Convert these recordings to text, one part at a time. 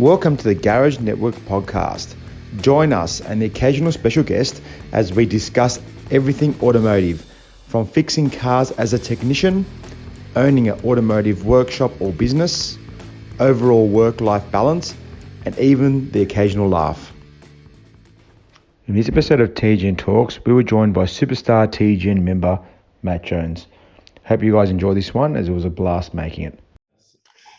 Welcome to the Garage Network podcast. Join us and the occasional special guest as we discuss everything automotive, from fixing cars as a technician, owning an automotive workshop or business, overall work-life balance, and even the occasional laugh. In this episode of TGN Torques, we were joined by superstar TGN member Matt Jones. Hope you guys enjoy this one, as it was a blast making it.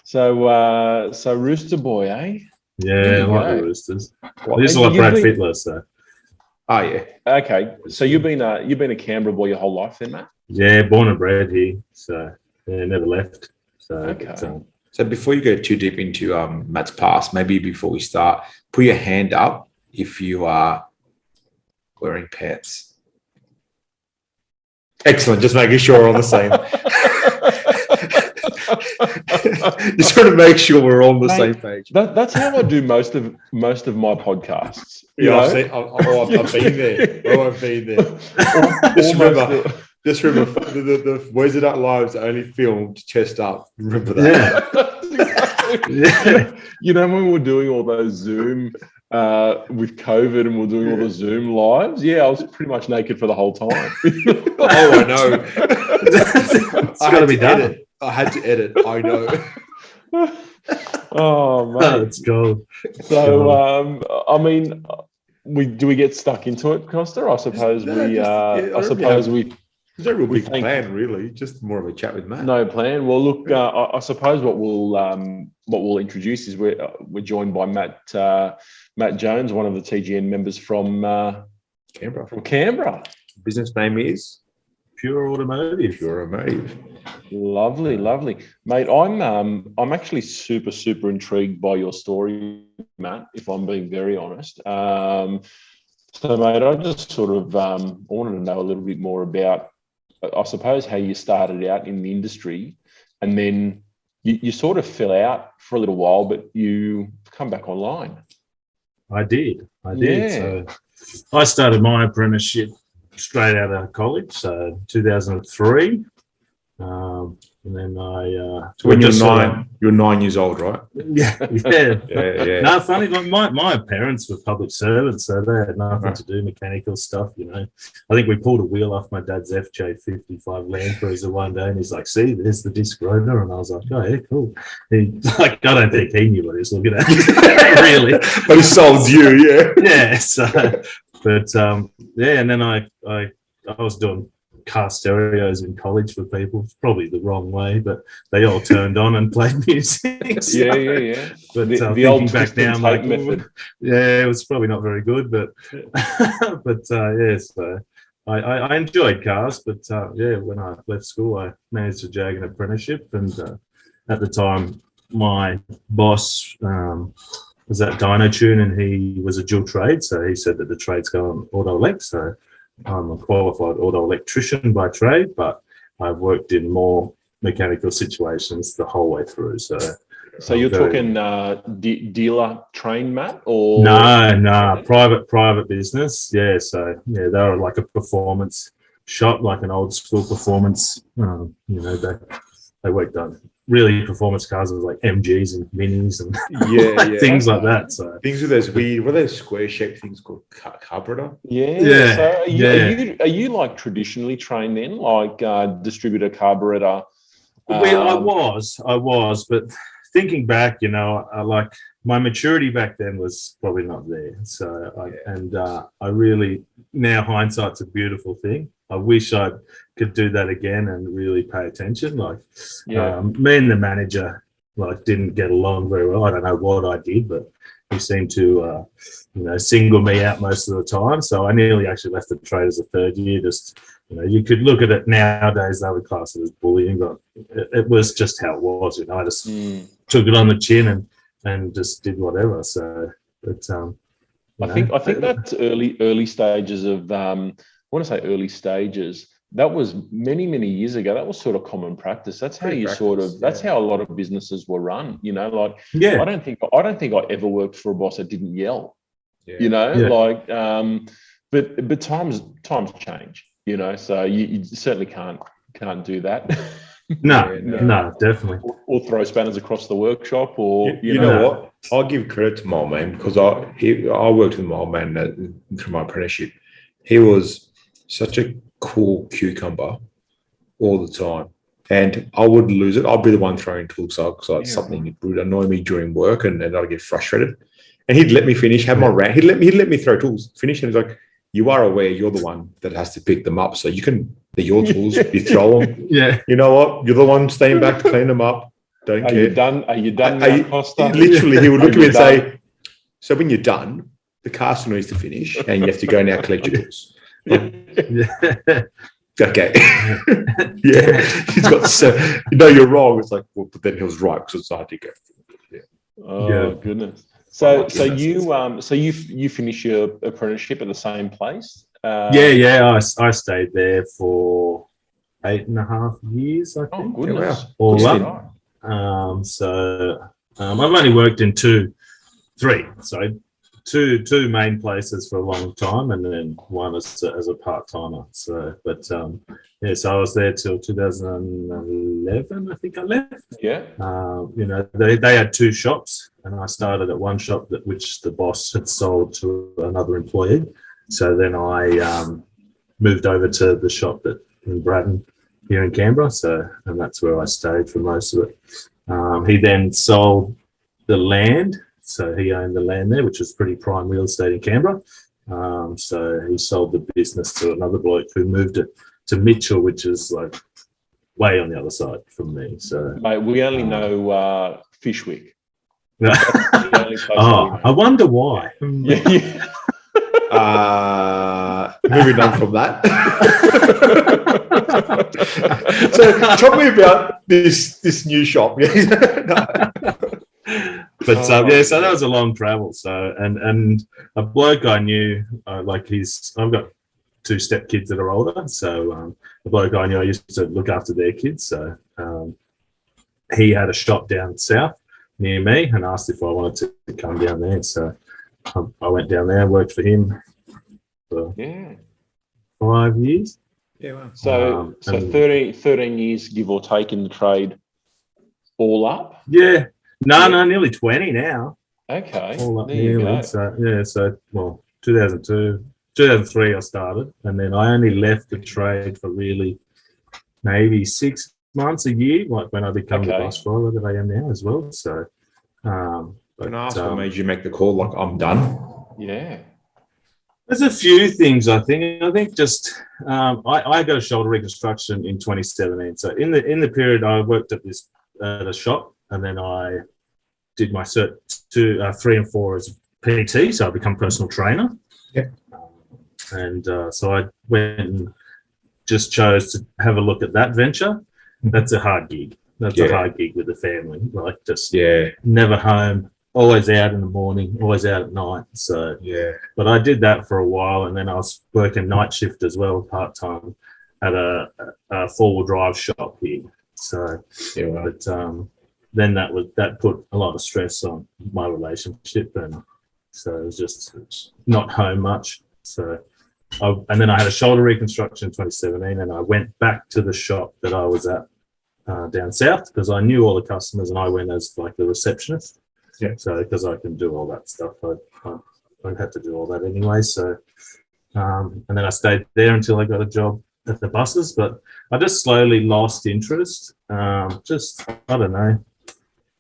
So Rooster Boy, eh? Yeah, I like the Roosters. I used to like Brad Fittler, so. Oh yeah. Okay. So you've been a Canberra boy your whole life, then, Matt? Yeah, born and bred here, so yeah, never left. So okay. So before you go too deep into Matt's past, maybe before we start, put your hand up if you are wearing pants. Excellent. Just making sure we're on the same. Just trying to make sure we're on the same page. That's how I do most of my podcasts. Yeah, I've been there. I've been there. Just remember, the Where's It At Live's only filmed chest up. Remember that? Yeah. You know when we were doing all those Zoom with COVID and we're doing all the Zoom lives? Yeah, I was pretty much naked for the whole time. Oh, I know. It's got to be done. I had to edit. I know. Oh man, that's cool. So, I mean, do we get stuck into it, Costa? I suppose we. There's no real big plan, really. Just more of a chat with Matt. No plan. Well, look, I suppose what we'll introduce is we're joined by Matt Jones, one of the TGN members from Canberra. From Canberra. Business name is Pure Automotive. Lovely, mate. I'm actually super intrigued by your story, Matt. If I'm being very honest. So, mate, I just sort of wanted to know a little bit more about, I suppose, how you started out in the industry, and then you sort of fell out for a little while, but you come back online. I did. Yeah. So I started my apprenticeship straight out of college, so 2003. And then so when you're 9 years old, right? Yeah. No, funny. Like my parents were public servants, so they had nothing to do mechanical stuff. You know, I think we pulled a wheel off my dad's FJ55 Land Cruiser one day, and he's like, "See, there's the disc rotor," and I was like, "Oh yeah, cool." I don't think he knew what he was looking at, really. But he sold you, yeah. Yeah. So, but and then I was doing car stereos in college for people. It's probably the wrong way, but they all turned on and played music. So. Yeah. But the thinking old back now, I'm like, method. Yeah, it was probably not very good, but so I enjoyed cars, but when I left school, I managed to jag an apprenticeship, and at the time, my boss was at Dynotune, and he was a dual trade, so he said that the trades go on auto elect, so I'm a qualified auto electrician by trade, but I've worked in more mechanical situations the whole way through. So you're talking dealer trained, Matt, or no, private business. Yeah, so yeah, they were like a performance shop, like an old school performance. They worked on really performance cars with like MGs and Minis and things like that. So things with those weird, what are those square shaped things called carburetor? Yeah. So are you like traditionally trained then, like distributor carburetor? I was, but thinking back, like my maturity back then was probably not there. So I really, now hindsight's a beautiful thing. I wish I could do that again and really pay attention. Me and the manager didn't get along very well. I don't know what I did, but he seemed to single me out most of the time. So I nearly actually left the trade as a third year. Just you could look at it nowadays, they would class it as bullying, but it was just how it was. I just took it on the chin and just did whatever. So, but I think that's early stages of. I want to say early stages. That was many years ago. That was sort of common practice. That's how that's how a lot of businesses were run. I don't think I ever worked for a boss that didn't yell. But times change. So you certainly can't do that. No, definitely. Or throw spanners across the workshop, or you know what? I'll give credit to my old man because I worked with my old man through my apprenticeship. He was such a cool cucumber all the time. And I would lose it. I'd be the one throwing tools out because something would annoy me during work and I'd get frustrated. And he'd let me finish, have my rant. He'd let me throw tools, finish. And he's like, you are aware you're the one that has to pick them up. So they're your tools. You throw them. Yeah. You know what? You're the one staying back to clean them up. Don't care. Are you done, Costa? Literally, he would look at me and say, so when you're done, the caster needs to finish and you have to go now collect your tools. Okay. Yeah. He's got you're wrong. It's like, well, but then he was right because it's hard to go. Yeah. Oh goodness. So you finish your apprenticeship at the same place? I stayed there for 8.5 years, I think. Oh goodness. All up. I've only worked in two main places for a long time, and then one as a part-timer. So I was there till 2011. I think I left. Yeah. They had two shops, and I started at one shop which the boss had sold to another employee. So then I moved over to the shop in Braddon here in Canberra. And that's where I stayed for most of it. He then sold the land. So he owned the land there, which was pretty prime real estate in Canberra. So he sold the business to another bloke who moved it to Mitchell, which is like way on the other side from me. So mate, we only know Fishwick. I wonder why. Yeah. Moving on from that. So talk me about this new shop. But so that was a long travel. So and a bloke I knew, I've got two step kids that are older. So the bloke I knew, I used to look after their kids. So he had a shop down south near me and asked if I wanted to come down there. So I went down there and worked for him for 5 years. Yeah, wow. So 13 years, give or take, in the trade, all up? Yeah. No, nearly 20 now. Okay. All up there you nearly. go. So 2002, 2003 I started, and then I only left the trade for really maybe 6 months, a year, like when I became the bus driver that I am now as well. So can I ask what made you make the call, like, I'm done? Yeah. There's a few things, I think. I think just I got a shoulder reconstruction in 2017. So in the period I worked at a shop, and then I did my cert 3 and 4 as a PT, so I become personal trainer. Yeah. And so I went and just chose to have a look at that venture. That's a hard gig. That's a hard gig with the family. Like never home, always out in the morning, always out at night. So but I did that for a while, and then I was working night shift as well, part time, at a 4-wheel drive shop here. So but then that put a lot of stress on my relationship, and so it was just not home much. So and then I had a shoulder reconstruction in 2017, and I went back to the shop that I was at down south because I knew all the customers, and I went as like the receptionist. Yeah. So because I can do all that stuff, I had to do all that anyway. So and then I stayed there until I got a job at the buses, but I just slowly lost interest. I don't know.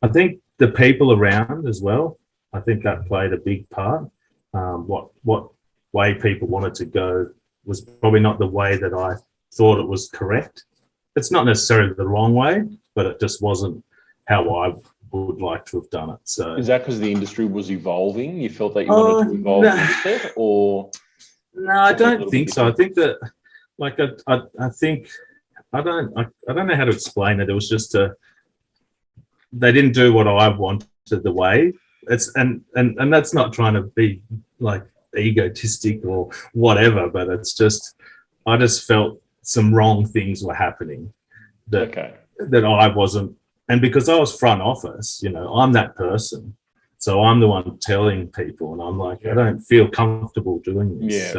I think the people around as well, I think that played a big part. What way people wanted to go was probably not the way that I thought it was correct. It's not necessarily the wrong way, but it just wasn't how I would like to have done it. So is that because the industry was evolving? You felt that you wanted to evolve with it, or? No, I don't think so. I think that, like, I think I don't know how to explain it. It was just they didn't do what I wanted the way. And that's not trying to be like egotistic or whatever, but it's just I just felt some wrong things were happening that I wasn't. And because I was front office, I'm that person. So I'm the one telling people, and I'm like, I don't feel comfortable doing this.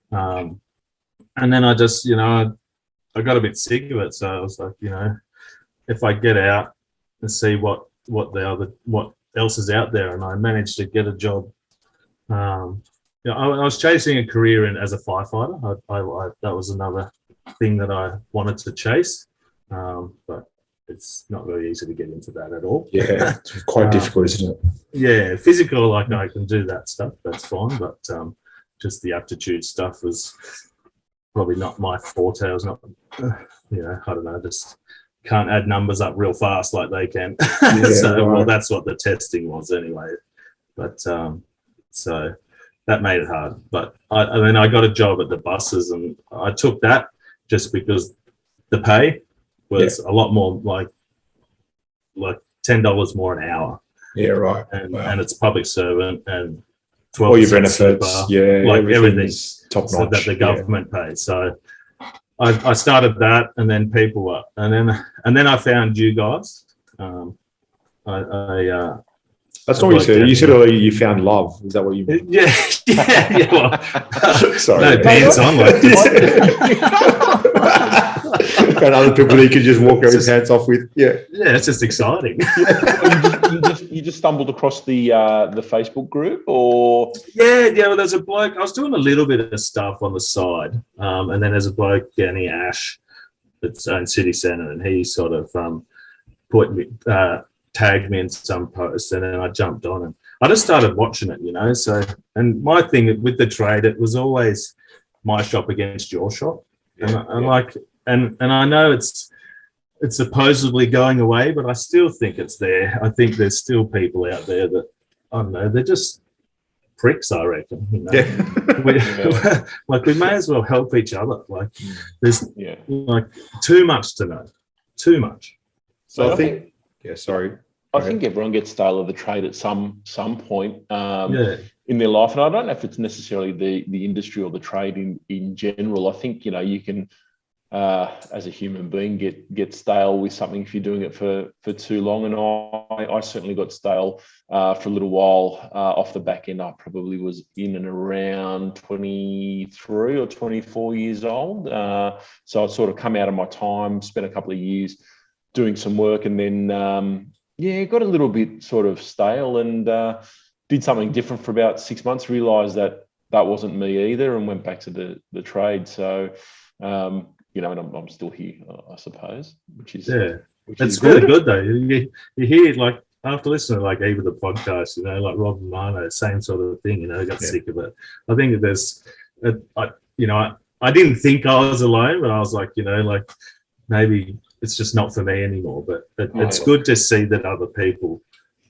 And then I just, I got a bit sick of it. So I was like, if I get out and see what else is out there, and I managed to get a job. I was chasing a career as a firefighter. That was another thing that I wanted to chase, but it's not very easy to get into that at all. Yeah, it's quite difficult, isn't it? Yeah, physical, like I can do that stuff, that's fine, but just the aptitude stuff was probably not my forte. I was not, I don't know, just can't add numbers up real fast like they can. Well, that's what the testing was anyway. But so that made it hard. But then I got a job at the buses, and I took that just because the pay was a lot more, like $10 more an hour. Yeah, right. And it's public servant, and 12% all your benefits, super, like everything top so notch that the government pays. So I started that, and then people were, and then I found you guys. That's not what you said. You said you found love. Is that what you mean? Yeah. Well, sorry. No pants on like this. Found other people that you could just walk your hands off with. Yeah. Yeah, it's just exciting. You just stumbled across the Facebook group, or? Yeah. Well, there's a bloke. I was doing a little bit of stuff on the side, and then there's a bloke, Danny Ash, that's in City Centre, and he sort of put me. Tagged me in some posts, and then I jumped on, and I just started watching it, So, and my thing with the trade, it was always my shop against your shop, and I know it's supposedly going away, but I still think it's there. I think there's still people out there that, I don't know, they're just pricks, I reckon. Like we may as well help each other. Like there's like too much to know, too much. So I think. Yeah, sorry. I think everyone gets stale of the trade at some point in their life, and I don't know if it's necessarily the industry or the trade in general. I think you can, as a human being, get stale with something if you're doing it for too long. And I certainly got stale for a little while off the back end. I probably was in and around 23 or 24 years old, so I'd sort of come out of my time, spent a couple of years doing some work, and then got a little bit sort of stale, and did something different for about 6 months, realized that wasn't me either, and went back to the trade. So and I'm still here, I suppose, which is it's really good though. You hear, like, after listening to like even the podcast, like Rob and Mano, same sort of thing, got sick of it. I think that there's I didn't think I was alone, but I was like, like maybe it's just not for me anymore. But it's good to see that other people,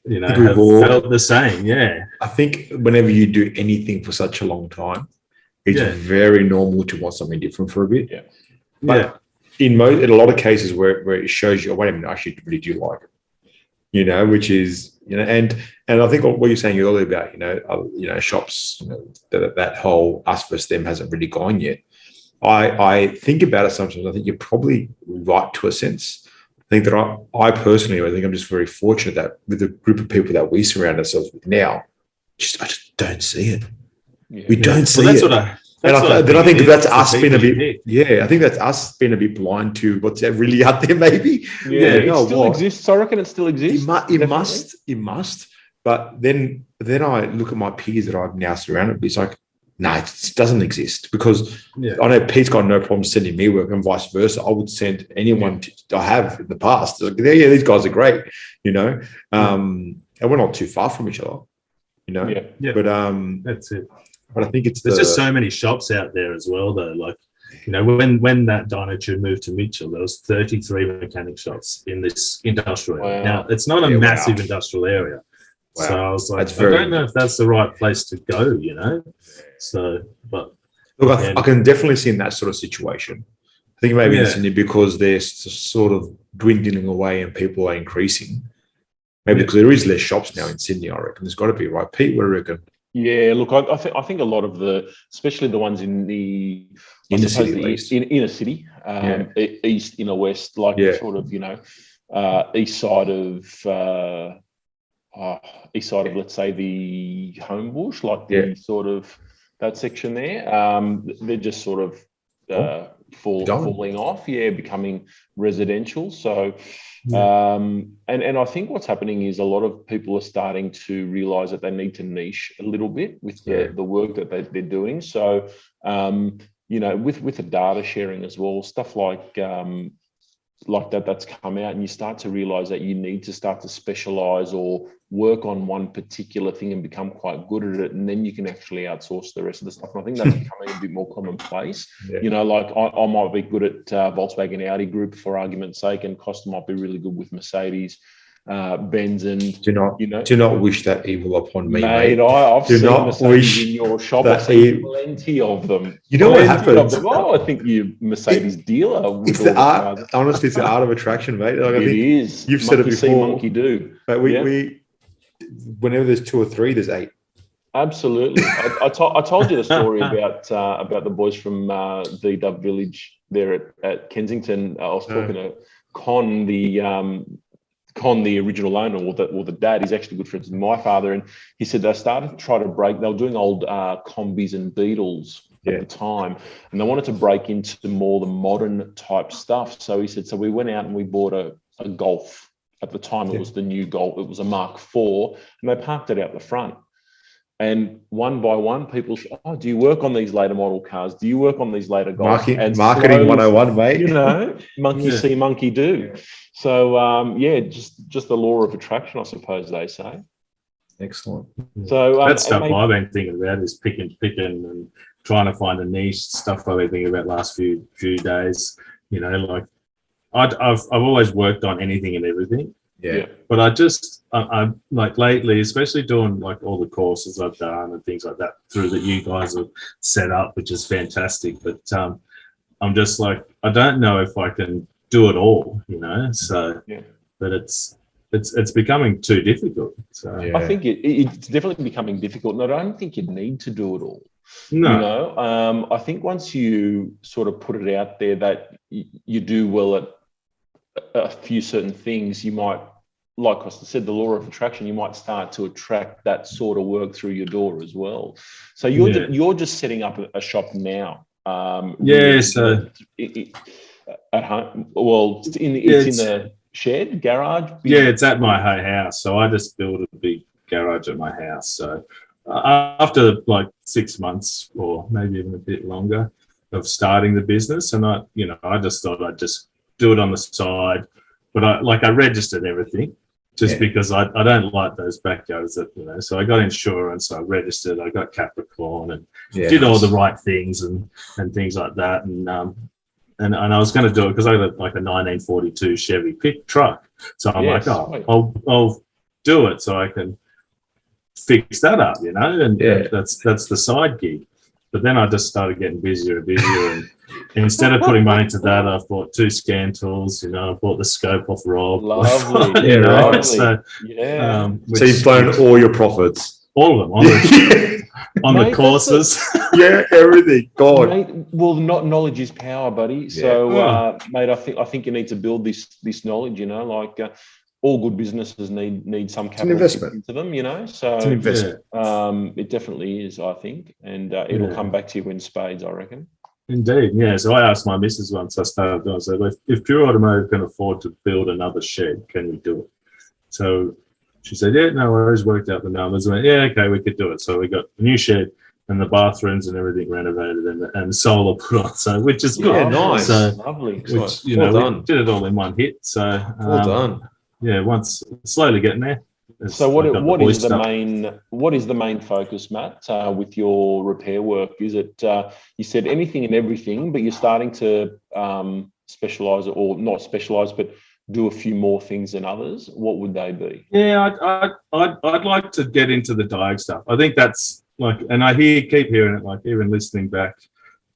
have felt the same. Yeah. I think whenever you do anything for such a long time, it's very normal to want something different for a bit. Yeah. But in a lot of cases where it shows you, wait a minute, I actually really do like it, which is, and I think what you're saying earlier about, shops, that whole us versus them hasn't really gone yet. I think about it sometimes. I think you're probably right to a sense. I think that I personally, I think I'm just very fortunate that with the group of people that we surround ourselves with now, I just don't see it. Yeah. We don't see it. I think that's us being a bit. Yeah, I think that's us being a bit blind to what's really out there. Maybe. Yeah, it still exists. I reckon it still exists. It must. But then I look at my peers that I've now surrounded with. It's like, no, it doesn't exist, because I know Pete's got no problem sending me work, and vice versa. I would send anyone I have in the past. Like, these guys are great, and we're not too far from each other, Yeah. But that's it. But I think there's just so many shops out there as well, though. Like, when that Dynatune moved to Mitchell, there was 33 mechanic shops in this industrial area. Now, it's not a massive industrial area. Wow. So I was like, I don't know if that's the right place to go, So, but look, I can definitely see in that sort of situation. I think maybe in Sydney, because they're sort of dwindling away and people are increasing. Maybe because there is less shops now in Sydney, I reckon. There's got to be, right, Pete? What do you reckon? Yeah, look, I think a lot of especially the ones in the inner city, inner city, east, inner west, like sort of east side of let's say the Homebush, like the sort of that section there. They're just sort of falling off, becoming residential. So, and I think what's happening is a lot of people are starting to realize that they need to niche a little bit with the work that they're doing. So, with the data sharing as well, stuff like that's come out, and you start to realize that you need to start to specialize or work on one particular thing and become quite good at it, and then you can actually outsource the rest of the stuff. And I think that's becoming a bit more commonplace. Like I might be good at Volkswagen Audi Group for argument's sake, and Costa might be really good with Mercedes, Benz, and do not wish that evil upon me, mate. I've seen Mercedes in your shop. I've seen plenty of them. You know what happens? I think you're Mercedes dealer. It's the art. Honestly, it's the art of attraction, mate. Like, I think is. You've said it before. See, monkey do. But we whenever there's 2 or 3, there's 8. Absolutely. I told you the story about the boys from the Dove Village there at Kensington. I was talking to Con, the original owner, or the dad. He's actually good friends with my father, and he said they started to try to break. They were doing old Combis and Beetles at the time, and they wanted to break into more the modern type stuff. So he said, so we went out and we bought a Golf. At the time, it was the new Golf. It was a Mark IV, and they parked it out the front. And one by one, people said, "Oh, do you work on these later model cars? Do you work on these later Golfs?" Marketing 101, mate. Monkey see, monkey do. So, just the law of attraction, I suppose they say. Excellent. So that stuff I've been thinking about is picking and trying to find a niche. Stuff I've been thinking about last few days. Like I've always worked on anything and everything. Yeah. But I'm like lately, especially doing like all the courses I've done and things like that through that you guys have set up, which is fantastic. But I'm just like, I don't know if I can do it all, So, but it's becoming too difficult. So I think it's definitely becoming difficult. And I don't think you need to do it all. No. I think once you sort of put it out there that you do well at a few certain things, you might, like Costa said, the law of attraction, you might start to attract that sort of work through your door as well. So you're just setting up a shop now. So at home. Well, it's in the shed, garage. It's at my house. So I just built a big garage at my house. So after like 6 months or maybe even a bit longer of starting the business, and I just thought I'd just do it on the side, but I registered everything because I don't like those backyards that, so I got insurance, I registered, I got Capricorn and did all the right things and things like that. And I was going to do it because I got like a 1942 Chevy pick truck. So I'm I'll do it so I can fix that up, and that's the side gig. But then I just started getting busier and busier, and instead of putting money to that, I've bought 2 scan tools. I bought the scope off Rob. Lovely, right. So you've blown all your profits, all of them on the courses. Everything. God. Mate, well, knowledge is power, buddy. So, mate, I think you need to build this knowledge. All good businesses need some capital into them, So it's an investment. It definitely is, I think, and it'll come back to you in spades, I reckon. Indeed, yeah. So I asked my missus once I started doing. So if Pure Automotive can afford to build another shed, can we do it? So she said, "Yeah, no worries." Worked out the numbers. And went, "Yeah, okay, we could do it." So we got a new shed and the bathrooms and everything renovated and solar put on. So which is good. Yeah, nice, lovely. Which well we done. did it all in one hit. So well done. Yeah, once slowly getting there. So what is the main focus, Matt, with your repair work? Is it you said anything and everything, but you're starting to specialize, or not specialize, but do a few more things than others? What would they be? Yeah, I'd like to get into the diag stuff. I think that's like, and keep hearing it, like even listening back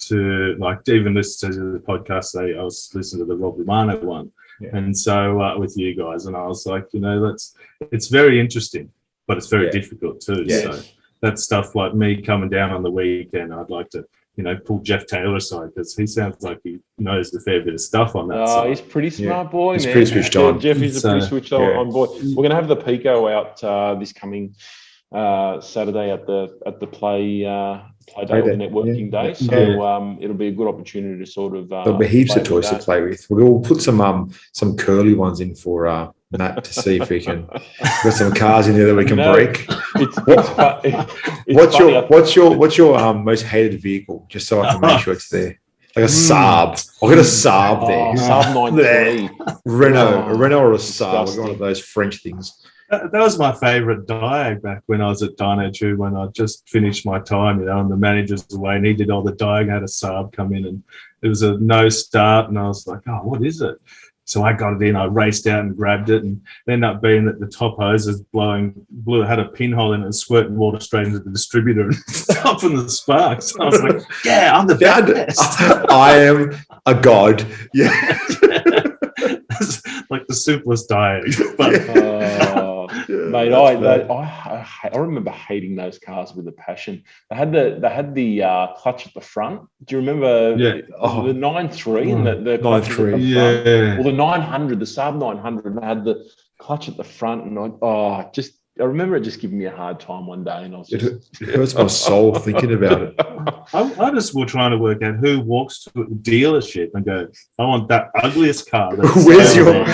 to even listening to the podcast. I was listening to the Rob Romano one. Yeah. And so with you guys, and I was like, it's very interesting, but it's very difficult too. Yes. So that's stuff like me coming down on the weekend. I'd like to, pull Jeff Taylor aside because he sounds like he knows a fair bit of stuff on that side. He's pretty smart boy, he's man. Pretty switched on. Jeff is a pretty switched on boy. We're going to have the Pico out this coming Saturday at the play play day or the networking day. So it'll be a good opportunity to sort of. There'll be heaps of toys to play with. We'll put some curly ones in for Matt to see if we can. Got some cars in there that we can break. What's your most hated vehicle? Just so I can make sure it's there. Like a Saab. I've got a Saab there. Saab 93. A Renault or a Saab. I've got one of those French things. That was my favourite diag back when I was at Dyno 2 when I just finished my time, and the manager's away and he did all the diag. I had a Saab come in and it was a no start and I was like, oh, what is it? So I got it in, I raced out and grabbed it, and it ended up being that the top hose is had a pinhole in it and squirting water straight into the distributor and stopping the sparks. I was like, yeah, I'm the best. I am a god. Yeah. Like the simplest diag. Mate, I remember hating those cars with a passion. They had the clutch at the front. Do you remember the 9.3 and the clutch at the front? Yeah. Well, the 900, the Saab 900, they had the clutch at the front, and I remember it just giving me a hard time one day, and I was just... It hurts my soul thinking about it. I just was trying to work out who walks to a dealership and goes, I want that ugliest car. Where's the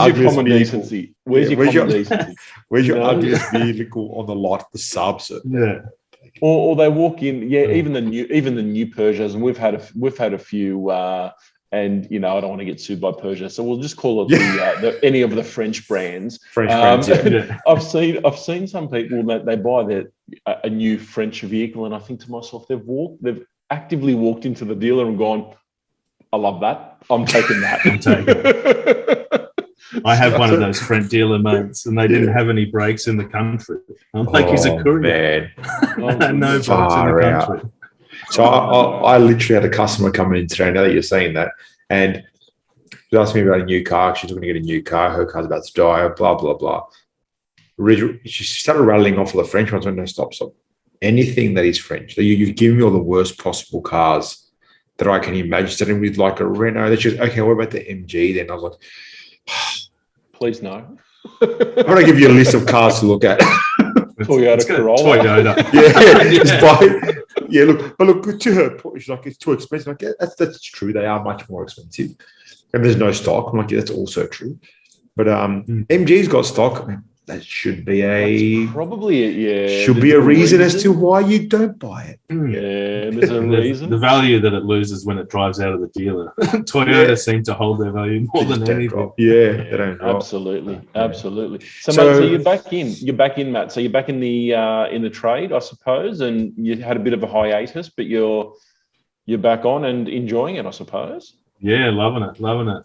ugliest common vehicle? Decency? Where's your common decency? Where's your ugliest vehicle on the lot? The Saab, sir. Yeah. Or they walk in, even the new Peugeots, and we've had a few. And I don't want to get sued by Peugeot, so we'll just call it any of the French brands. I've seen some people that they buy a new French vehicle, and I think to myself, they've actively walked into the dealer and gone, I love that. I'm taking that. I'm taking it. I have one of those French dealer mates, and they didn't have any brakes in the country. I'm like, he's a courier. Man. No brakes in the country. So I literally had a customer coming in today, now that you're saying that, and she asked me about a new car. She's looking to get a new car. Her car's about to die, blah, blah, blah. She started rattling off all the French ones. I went, no, stop. Anything that is French. You've given me all the worst possible cars that I can imagine. Starting with like a Renault. That's just, okay, what about the MG then? I was like, please no. I'm going to give you a list of cars to look at. Toyota Corolla. Toyota. Yeah, look, to her point, she's like, it's too expensive. I'm like, yeah, that's true. They are much more expensive. And there's no stock. I'm like, yeah, that's also true. But MG's got stock. I mean, that should be a reason as to why you don't buy it. Yeah, there's a reason. The value that it loses when it drives out of the dealer. Toyota seem to hold their value more than anything. They don't drop. Absolutely. So, mate, so you're back in, Matt. So you're back in the trade, I suppose, and you had a bit of a hiatus, but you're back on and enjoying it, I suppose. Yeah, loving it.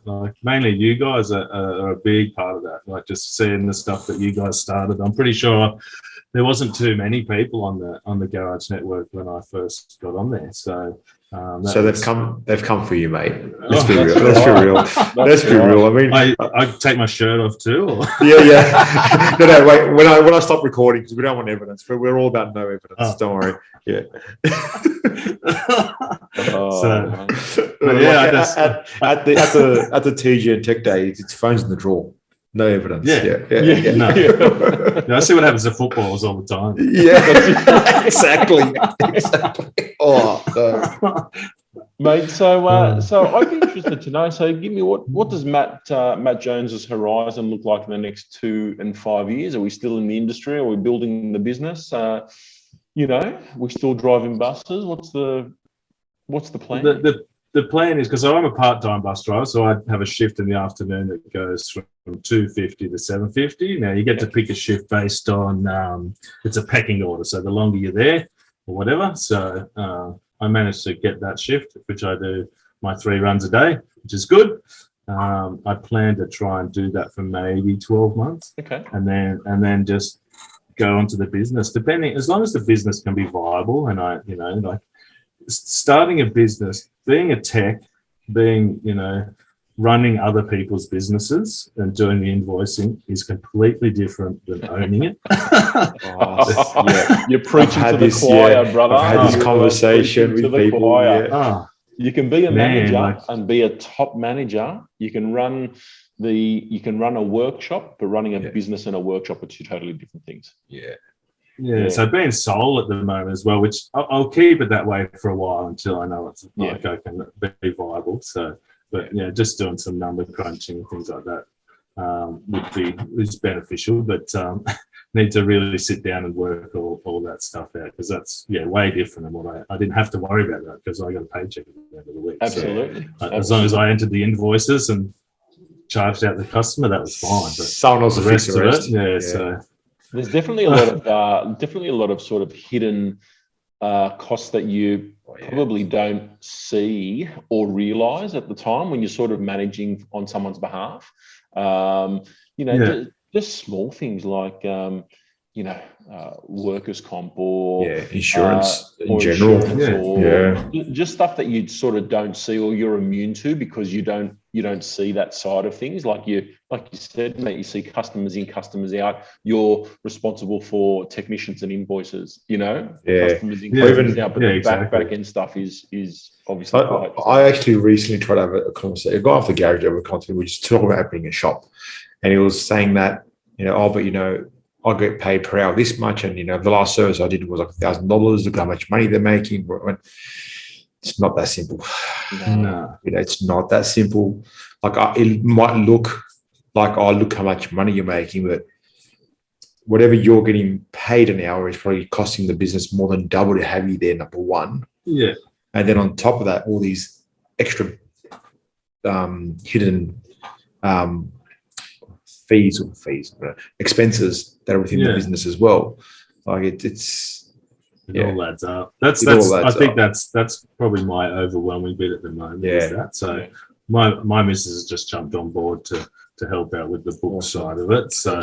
Like mainly you guys are a big part of that. Like just seeing the stuff that you guys started. I'm pretty sure there wasn't too many people on the Garage Network when I first got on there. So they've come for you, mate. Let's be real. Let's be real. I mean, I take my shirt off too. Or? Yeah. No. Wait. When I stop recording, because we don't want evidence, but we're all about no evidence. Oh. Don't worry. Yeah. At the TGN Tech Day, it's phones in the drawer. No evidence. I see what happens to footballers all the time. Yeah, exactly. Oh, no. Mate, so I'd be interested to know. So, give me what does Matt Jones's horizon look like in the next 2 and 5 years? Are we still in the industry? Are we building the business? We're still driving buses. What's the plan? The plan is, because I'm a part-time bus driver, so I have a shift in the afternoon that goes from 2:50 to 7:50. Now you get to pick a shift based on it's a pecking order, so the longer you're there or whatever. So I managed to get that shift, which I do my 3 runs a day, which is good. I plan to try and do that for maybe 12 months. Okay. And then just go onto the business, depending, as long as the business can be viable. And like starting a business, being a tech, running other people's businesses and doing the invoicing is completely different than owning it. You're preaching to the choir, brother. I've had this conversation with people. You can be a manager and be a top manager. You can run a workshop, but running a business and a workshop are 2 totally different things. Yeah. Yeah, so being sole at the moment as well, which I'll keep it that way for a while until I know it's like I can be viable. So, but just doing some number crunching and things like that is beneficial. But need to really sit down and work all that stuff out, because that's way different than what I didn't have to worry about that because I got a paycheck at the end of the week. Absolutely. So, as long as I entered the invoices and charged out the customer, that was fine. But someone else the rest of it, so there's definitely a lot of sort of hidden costs that you probably don't see or realize at the time when you're sort of managing on someone's behalf. Just small things like workers' comp or insurance in or general, insurance or just stuff that you sort of don't see or you're immune to because you don't see that side of things. Like you said, mate, you see customers in, customers out. You're responsible for technicians and invoices. Customers in, customers out. But the back end stuff is obviously. I actually recently tried to have a conversation. A guy off the garage over content. We just talking about opening a shop, and he was saying that I get paid per hour this much, and the last service I did was like $1,000. Look how much money they're making. It's not that simple. No. It's not that simple. Like it might look like, look how much money you're making, but whatever you're getting paid an hour is probably costing the business more than double to have you there. Number one. Yeah. And then on top of that, all these extra hidden expenses that are within the business as well. Like it all adds up. I think that's probably my overwhelming bit at the moment. Is that so? My missus has just jumped on board to help out with the book side of it. So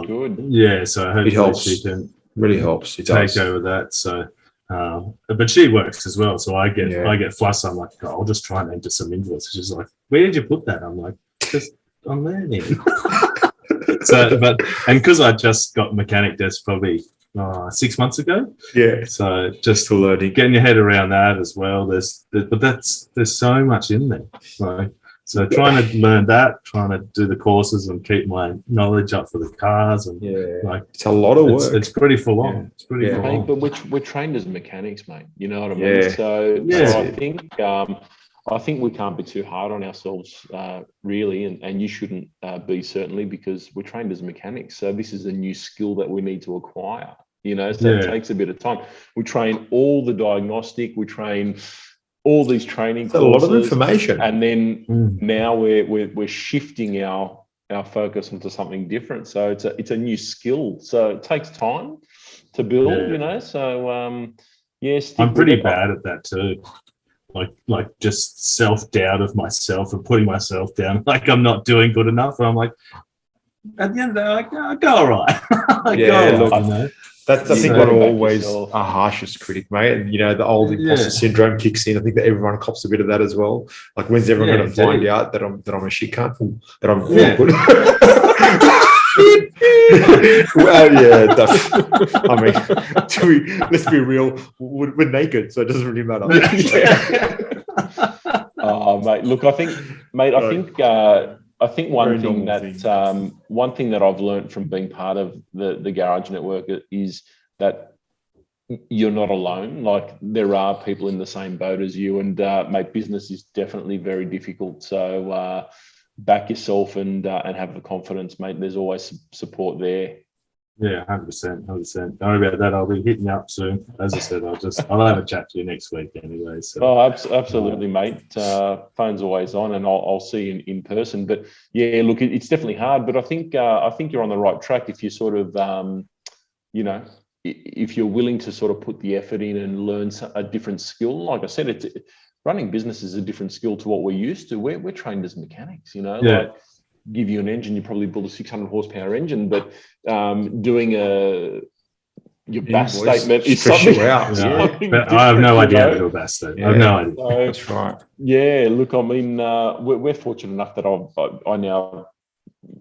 good. Yeah, so hopefully she can really helps. Take over that. So. But she works as well, so I get flustered. I'm like, I'll just try and enter some invoices. She's like, where did you put that? I'm like, just I'm learning. So, and because I just got mechanic desk probably 6 months ago. Yeah. So just learning, getting your head around that as well. There's so much in there. So trying to learn that, trying to do the courses and keep my knowledge up for the cars, and it's a lot of work. It's pretty full on. It's pretty full on. But we're trained as mechanics, mate. You know what I mean? So I think we can't be too hard on ourselves, really, and you shouldn't be, certainly, because we're trained as mechanics. So this is a new skill that we need to acquire. So it takes a bit of time. We train all the diagnostic. We train all these training courses, a lot of information, and then now we're shifting our focus into something different. So it's a new skill. So it takes time to build. So I'm pretty bad at that too. Like just self-doubt of myself and putting myself down, like I'm not doing good enough. And I'm like, at the end of the day, I go all right. That's, I think, what always our harshest critic, mate. And, the old imposter syndrome kicks in. I think that everyone cops a bit of that as well. Like, when's everyone going to find out that I'm a shit cunt, that I'm awkward? Let's be real. We're naked, so it doesn't really matter. Mate, look, I think one thing that I've learned from being part of the Garage Network is that you're not alone. Like, there are people in the same boat as you, and mate, business is definitely very difficult. So back yourself and have the confidence, mate. There's always support there. Yeah, 100%. Don't worry about that. I'll be hitting you up soon. As I said, I'll have a chat to you next week anyway. So. Absolutely, mate. Phone's always on, and I'll see you in person. But yeah, look, it's definitely hard. But I think you're on the right track if you sort of, if you're willing to sort of put the effort in and learn a different skill. Like I said, running business is a different skill to what we're used to. We're trained as mechanics, like. Give you an engine, you probably build a 600 horsepower engine, but doing your BAS statement is something. But I have no idea how to do a BAS statement. I have no idea. So, that's right. Yeah, look, I mean, we're fortunate enough that I now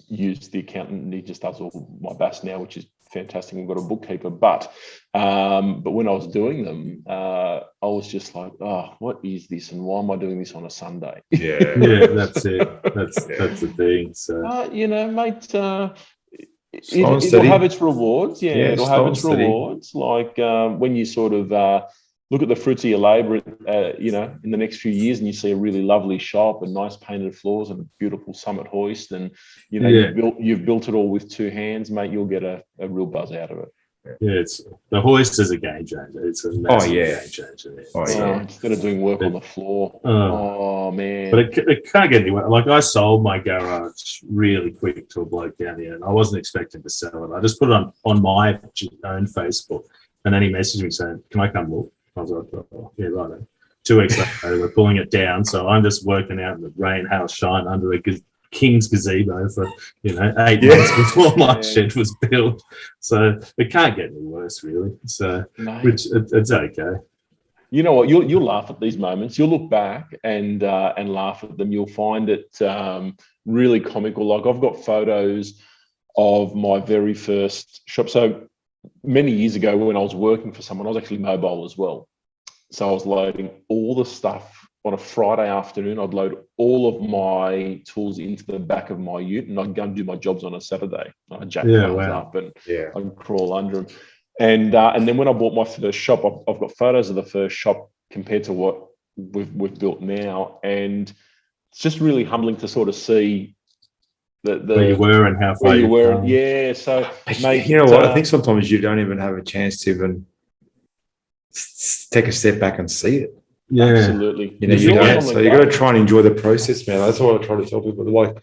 use the accountant, and he just does all my BAS now, which is fantastic. We've got a bookkeeper, but when I was doing them, I was just like, what is this, and why am I doing this on a Sunday? Yeah, that's it. That's the thing. So mate, it'll have its rewards. Yeah, it'll have its steady. rewards. Like when you sort of look at the fruits of your labour, in the next few years, and you see a really lovely shop and nice painted floors and a beautiful Summit hoist, and you've built it all with two hands, mate. You'll get a real buzz out of it. Yeah, it's the hoist is a game changer. It's a massive game changer. Instead of doing work on the floor. Man! But it can't get anywhere. Like I sold my garage really quick to a bloke down here, and I wasn't expecting to sell it. I just put it on my own Facebook, and then he messaged me saying, "Can I come look?" I was like, "Oh, yeah, right." 2 weeks later, we're pulling it down, so I'm just working out in the rain, hail, shine under a king's gazebo for 8 months before my shed was built. So it can't get any worse, really. So which it's okay. You know what? You'll laugh at these moments. You'll look back and laugh at them. You'll find it really comical. Like I've got photos of my very first shop. So many years ago, when I was working for someone, I was actually mobile as well. So I was loading all the stuff on a Friday afternoon. I'd load all of my tools into the back of my ute, and I'd go and do my jobs on a Saturday. I'd jack cars up and I'd crawl under them. And then when I bought my first shop, I've got photos of the first shop compared to what we've built now, and it's just really humbling to sort of see where you were and how far you were. Yeah, so mate, you know what? I think sometimes you don't even have a chance to even take a step back and see it. Yeah, absolutely. You don't. So you got to try and enjoy the process, man. That's what I try to tell people. Like,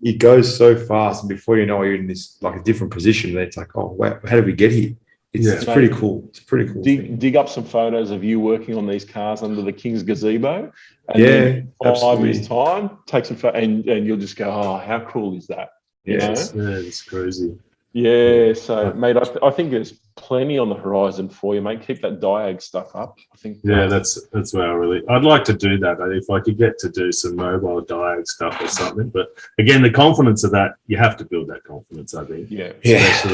it goes so fast, and before you know it, you're in this like a different position. And it's like, oh wow, how did we get here? It's pretty cool. It's pretty cool. Dig up some photos of you working on these cars under the King's gazebo, and then 5 years time, take some photos, and you'll just go, oh, how cool is that? It's crazy. Yeah, so mate, I think there's plenty on the horizon for you, mate. Keep that diag stuff up. I think. Yeah, that's where I'd like to do that. If I could get to do some mobile diag stuff or something, but again, the confidence of that, you have to build that confidence. I think. Yeah.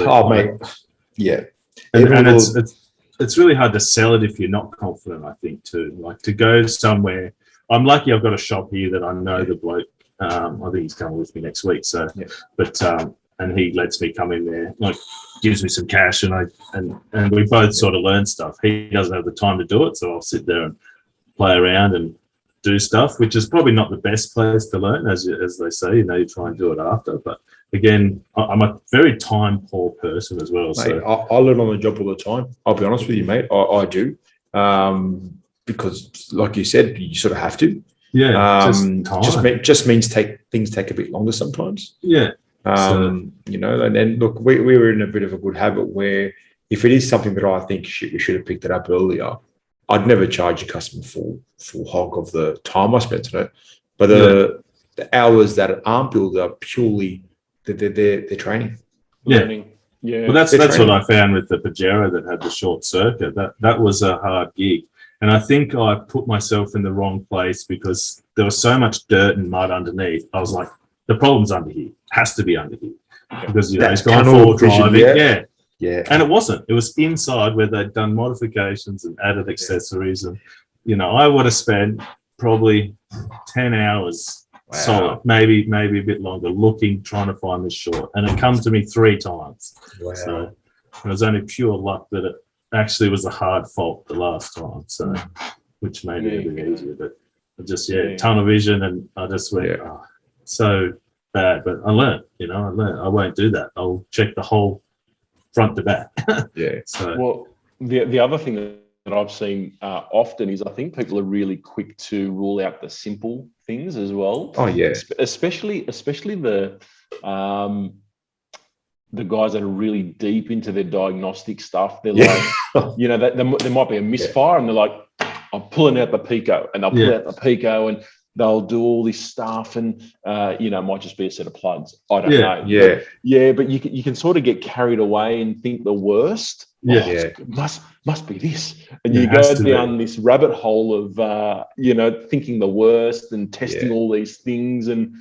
Oh, mate. Yeah. And it's really hard to sell it if you're not confident. I think too, like to go somewhere. I'm lucky. I've got a shop here that I know the bloke. I think he's coming with me next week. So, but. And he lets me come in there, like gives me some cash, and we both sort of learn stuff. He doesn't have the time to do it, so I'll sit there and play around and do stuff, which is probably not the best place to learn, as they say. You try and do it after. But again, I'm a very time poor person as well. Mate, I learn on the job all the time. I'll be honest with you, mate. I do, because like you said, you sort of have to. Yeah, just means things take a bit longer sometimes. Yeah. And then look, we were in a bit of a good habit where if it is something that I think we should have picked it up earlier, I'd never charge a customer full hog of the time I spent on it. But the hours that aren't billed are purely their training. Learning. Yeah. Well, that's what I found with the Pajero that had the short circuit. That was a hard gig. And I think I put myself in the wrong place because there was so much dirt and mud underneath. I was like, the problem's under here. Has to be under here because it's gone forward driving. Yeah. And it wasn't. It was inside where they'd done modifications and added accessories, and I would have spent probably 10 hours solid, maybe a bit longer, trying to find this short, and it come to me 3 times. Wow. So it was only pure luck that it actually was a hard fault the last time. So which made it a bit easier, but I just tunnel vision, and I just went so bad, but I learned, I won't do that. I'll check the whole front to back. So, well, the other thing that I've seen often is I think people are really quick to rule out the simple things as well. Oh yeah, especially the guys that are really deep into their diagnostic stuff. They're like, there might be a misfire, and they're like, I'm pulling out the Pico, and they'll pull out the Pico, and they'll do all this stuff, and it might just be a set of plugs. I don't know. But you can sort of get carried away and think the worst. Must be this, and you go down this rabbit hole of thinking the worst and testing all these things, and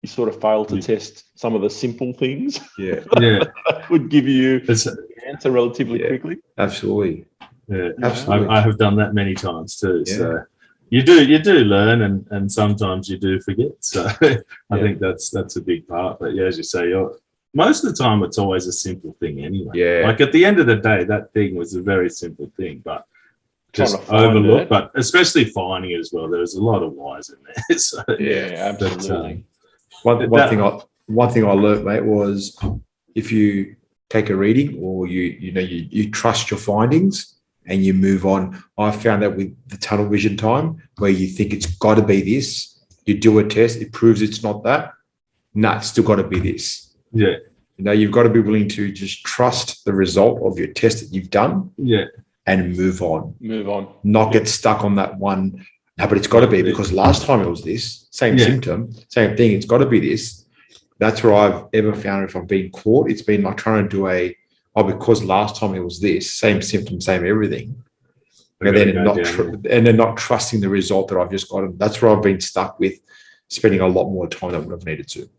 you sort of fail to test some of the simple things. That would give you the answer relatively quickly. Absolutely. Absolutely. I have done that many times too. So. You do learn, and sometimes you do forget. So I think that's a big part. But as you say, most of the time it's always a simple thing anyway. Yeah. Like at the end of the day, that thing was a very simple thing, but just Trying to find overlooked. it. But especially finding it as well, there's a lot of whys in there. So, Yeah, absolutely. One thing I learned, mate, was if you take a reading or you trust your findings and you move on. I found that with the tunnel vision time, where you think it's got to be this, you do a test, it proves it's not that. No, it's still got to be this. Yeah. You've got to be willing to just trust the result of your test that you've done. Yeah. And move on. Not get stuck on that one. No, but it's got to be because last time it was this, same symptom, same thing. It's got to be this. That's where I've ever found if I'm being caught, it's been like trying to do because last time it was this, same symptom, same everything. And then not trusting the result that I've just gotten. That's where I've been stuck with spending a lot more time than I would have needed to.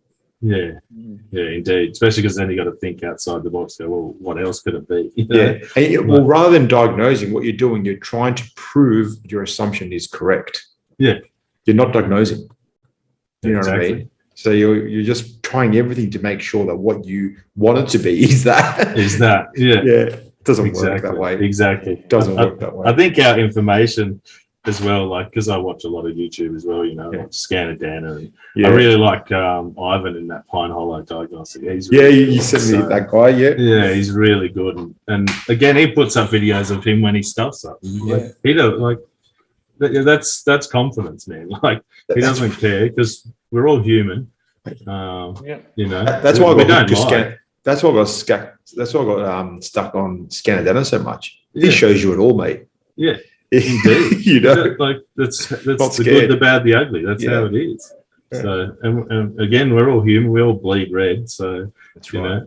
Yeah, indeed. Especially because then you got to think outside the box. Go, well, what else could it be? Well, rather than diagnosing, what you're doing, you're trying to prove your assumption is correct. Yeah, you're not diagnosing. You know what I mean? So you're just trying everything to make sure that what you want it to be is that. Yeah. It doesn't work that way. Exactly. It doesn't work that way. I think our information as well, like, because I watch a lot of YouTube as well, like Scanner Dana, and I really like Ivan in that Pine Hollow Diagnostic. He's you sent me that guy, yeah, he's really good, and again, he puts up videos of him when he stuffs up. Like, he don't like that's confidence, man. Like, he doesn't care because we're all human. That's why I got That's why I got stuck on Scanner Dana so much. He shows you it all, mate. Yeah. Indeed, like that's the good, the bad, the ugly. That's how it is. Yeah. So, and again, we're all human. We all bleed red. So that's right.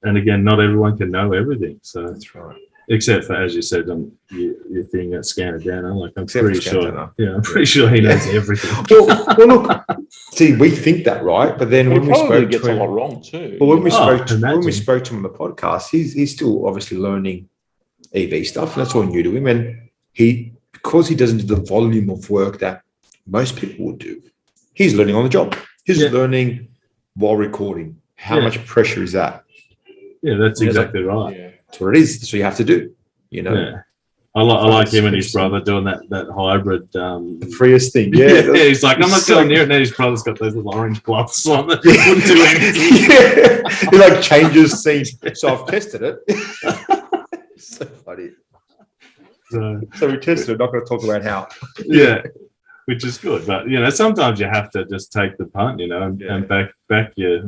And again, not everyone can know everything. So that's right. Except for, as you said, your thing at Scanner Dana. Like, I'm pretty sure. Yeah, I'm pretty sure he knows everything. well, look. See, we think that, right? But then when we spoke gets to him, a lot wrong too. But when we spoke to him on the podcast, he's still obviously learning EV stuff. And that's all new to him, and because he doesn't do the volume of work that most people would do, he's learning on the job. He's learning while recording. How much pressure is that? Yeah, that's exactly right. Yeah. That's what it is. That's what you have to do. Yeah. I like him and his brother doing that hybrid. The freest thing. Yeah. He's like, I'm not going near it. Now his brother's got those little orange gloves on that wouldn't do anything. He like changes scenes. So I've tested it. So funny. So we tested it, not going to talk about how. Yeah, which is good. But, sometimes you have to just take the punt, and back your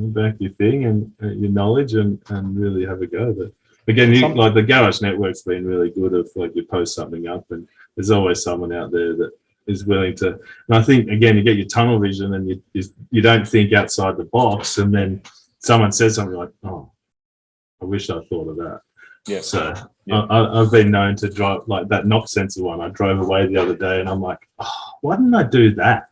thing and your knowledge and really have a go. But again, like the Garage Network's been really good of like you post something up and there's always someone out there that is willing to. And I think, again, you get your tunnel vision and you don't think outside the box, and then someone says something like, oh, I wish I thought of that. Yeah. So I've been known to drive like that knock sensor one. I drove away the other day and I'm like, oh, why didn't I do that?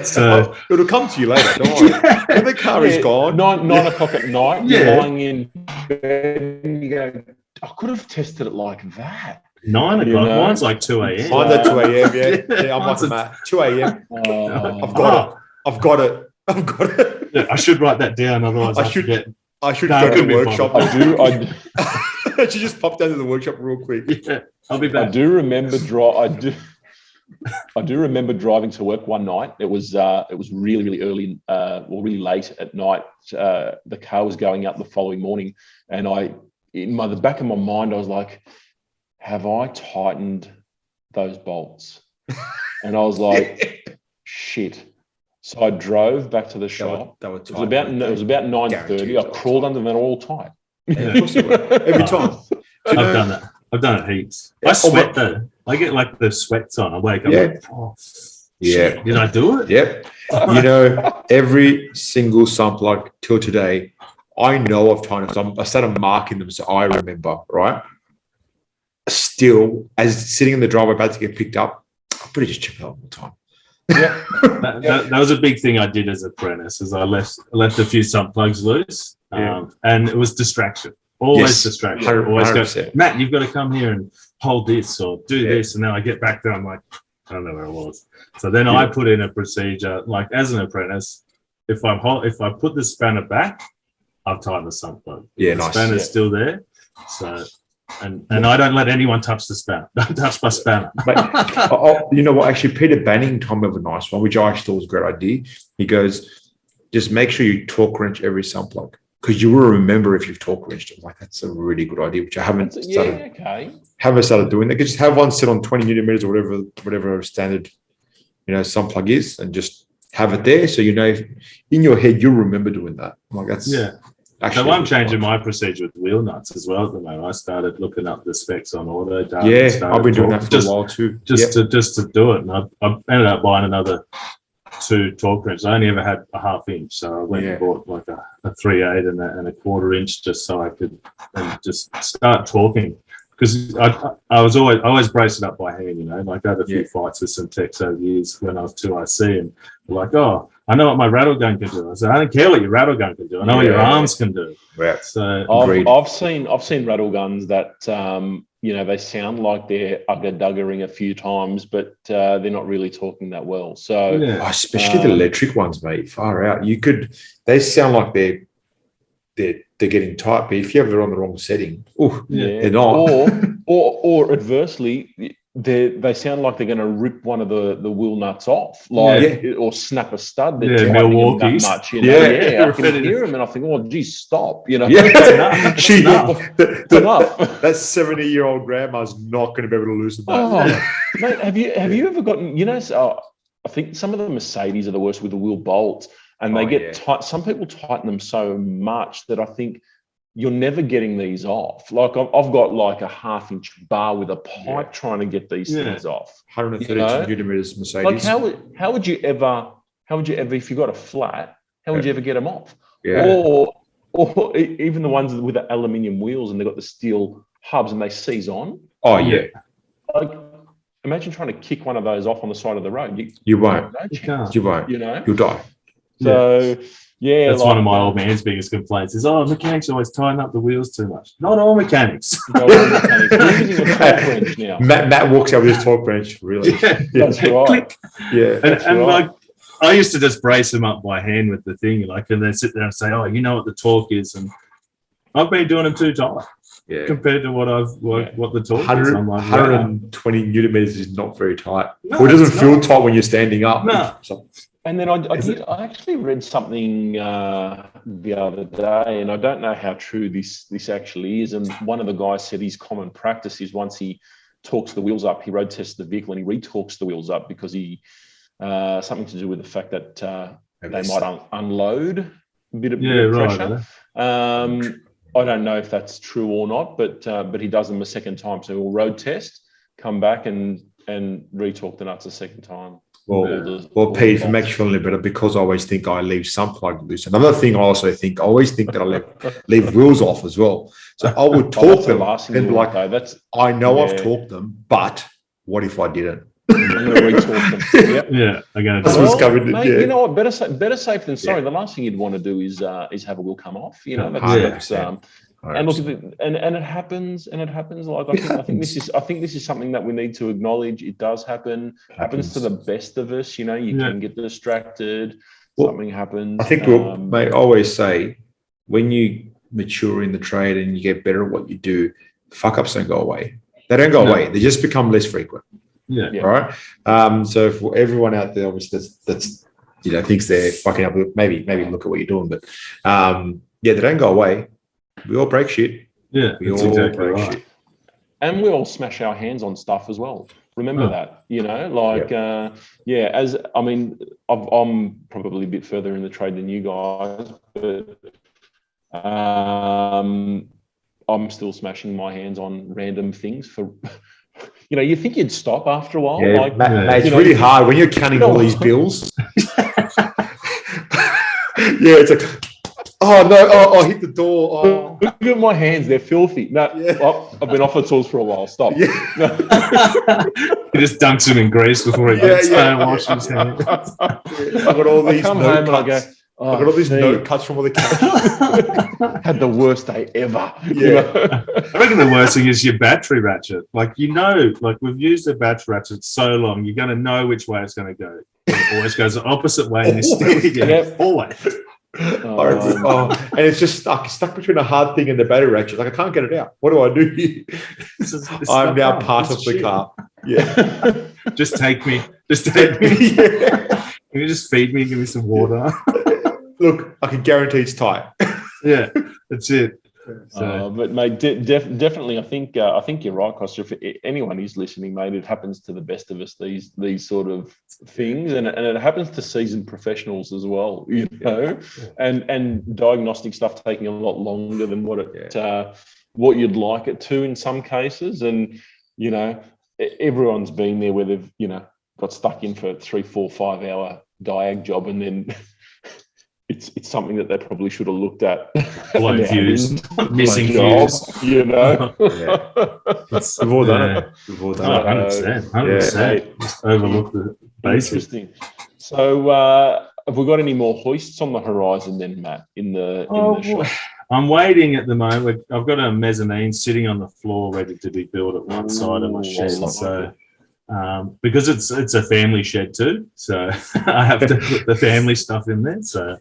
So it'll come to you later. Don't worry. When the car is gone, 9 o'clock at night, you're lying in bed and you go, I could have tested it like that. 9 o'clock. Mine's like 2 a.m. Mine's at 2 a.m. Yeah, I'm like Matt. 2 a.m. I've got it. Yeah, I should write that down, otherwise I should go to the workshop. I should just pop down to the workshop real quick. Yeah, I'll be back. I do remember driving to work one night. It was really, really early, or really late at night. The car was going out the following morning, and the back of my mind, I was like, have I tightened those bolts? And I was like, shit. So I drove back to the shop. It was about 9:30. I crawled under them all tight. Yeah, of course every time. I've done that. I've done it heaps. I sweat though. I get like the sweats on. I wake up. Like, shit, did I do it? Yep. Every single sample like till today, I know I've tightened it. I started marking them so I remember, right? Still, as sitting in the driveway about to get picked up, I pretty just check it all the time. Yeah, that was a big thing I did as an apprentice. Is I left a few sump plugs loose, and it was distraction. Always distraction. 100%. Always go, Matt, you've got to come here and hold this or do this, and then I get back there. I'm like, I don't know where it was. So then I put in a procedure, like as an apprentice, if I put the spanner back, I've tightened the sump plug. Yeah, The nice. spanner's still there. So and I don't let anyone touch the spanner. Don't touch my spanner. You know what? Actually, Peter Banning told me of a nice one, which I actually thought was a great idea. He goes, just make sure you torque wrench every sump plug, because you will remember if you've torque wrenched it. I'm like, that's a really good idea, which I haven't started doing. They could just have one set on 20 newton meters or whatever standard, sump plug is, and just have it there, so in your head you'll remember doing that. I'm like, that's actually. So I'm changing my procedure with wheel nuts as well at the moment. I started looking up the specs on auto. I've been doing that for a while too. Just to do it, and I ended up buying another 2 torque wrenches. I only ever had a 1/2 inch, so I went and bought like a 3/8 and a 1/4 inch, just so I could just start torquing. Because I was always bracing up by hand, like I had a few fights with some techs over the years when I was 2IC, and they're like, oh, I know what my rattle gun can do. I said, I don't care what your rattle gun can do. I know what your arms can do. Yeah. So I've seen rattle guns that they sound like they're ugger-duggering a few times, but they're not really talking that well. So especially the electric ones, mate, far out. They sound like they're getting tight, but if you have it on the wrong setting, they're not. Or adversely, they sound like they're going to rip one of the wheel nuts off, or snap a stud. They're Milwaukee's. that much, I can hear them, and I think, oh, geez, stop, Enough. That 70-year-old grandma's not going to be able to loosen that. Mate, have you ever gotten? I think some of the Mercedes are the worst with the wheel bolts. And they get tight. Some people tighten them so much that I think you're never getting these off. Like I've got like a 1/2 inch bar with a pipe trying to get these things off. 132 newton meters Mercedes. Like how would you ever, if you got a flat, how would you ever get them off? Yeah. Or even the ones with the aluminium wheels and they've got the steel hubs and they seize on. Oh yeah. Like imagine trying to kick one of those off on the side of the road. You won't. No chance. You won't. You'll die. So that's one of my old man's biggest complaints is, mechanics always tighten up the wheels too much. Not all mechanics. We're using a torque wrench now. Matt walks out with his torque wrench, really. That's right. Click. Yeah. And like I used to just brace them up by hand with the thing, and then sit there and say, you know what the torque is, and I've been doing them too tight. Yeah. Compared to what the torque is. I'm like, 120 newton meters is not very tight. No, it doesn't feel tight when you're standing up. No. And then I actually read something the other day, and I don't know how true this actually is. And one of the guys said his common practice is once he torques the wheels up, he road tests the vehicle and he retorques the wheels up because he something to do with the fact that they might unload a bit of pressure. I don't know if that's true or not, but he does them a second time. So he'll road test, come back and retorque the nuts a second time. Well, Pete, it makes you feel a little better because I always think I leave some plug loose. Another thing I always think that I leave wheels off as well. So I would torque them and be like, I know I've torqued them, but what if I didn't? I'm going to retorque them. Yep. Yeah, again. Mate, you know what? Better safe than sorry. The last thing you'd want to do is have a wheel come off. And look, and it happens. Like I think this is something that we need to acknowledge. It does happen. Happens to the best of us. You can get distracted. Something happens. I think mate, I always say when you mature in the trade and you get better at what you do, fuck ups don't go away. They don't go away. They just become less frequent. Yeah. Right. So for everyone out there, obviously that's thinks they're fucking up. Maybe look at what you're doing, but they don't go away. We all break shit. Yeah, we all break shit. And we all smash our hands on stuff as well. Remember that, I'm probably a bit further in the trade than you guys, but I'm still smashing my hands on random things for, you think you'd stop after a while. Yeah, mate, it's really hard when you're counting all these bills. It's like, oh no! I hit the door. Oh. Look at my hands; they're filthy. No, I've been off the tools for a while. Stop. Yeah. He just dunks them in grease before he gets home. Washes his hands. I've got all these note cuts. I've got all these note cuts from all the cash. Had the worst day ever. Yeah. I reckon the worst thing is your battery ratchet. Like we've used the battery ratchet so long, you're going to know which way it's going to go. It always goes the opposite way, and you still get Yep. always. And it's just stuck between a hard thing and the battery ratchet. Like I can't get it out. What do I do here? I'm now part of the car. Yeah. Just take me. Just take me. Yeah. Can you just feed me? Give me some water. Look, I can guarantee it's tight. Yeah, that's it. So, But mate, definitely, I think you're right, Costa. If anyone is listening, mate, it happens to the best of us. These sort of things, and it happens to seasoned professionals as well. You know, and diagnostic stuff taking a lot longer than what you'd like it to in some cases. And you know, everyone's been there where they've got stuck in for a 3, 4, 5 hour diag job, and then. It's something that they probably should have looked at. Low views, missing job, views. You know, We've all done it. We've all done it. 100%. Just overlook the basics. Interesting. So, have we got any more hoists on the horizon then, Matt? In the shop? I'm waiting at the moment. I've got a mezzanine sitting on the floor, ready to be built at one side of my shed. So. Because it's a family shed too, so I have to put the family stuff in there. So,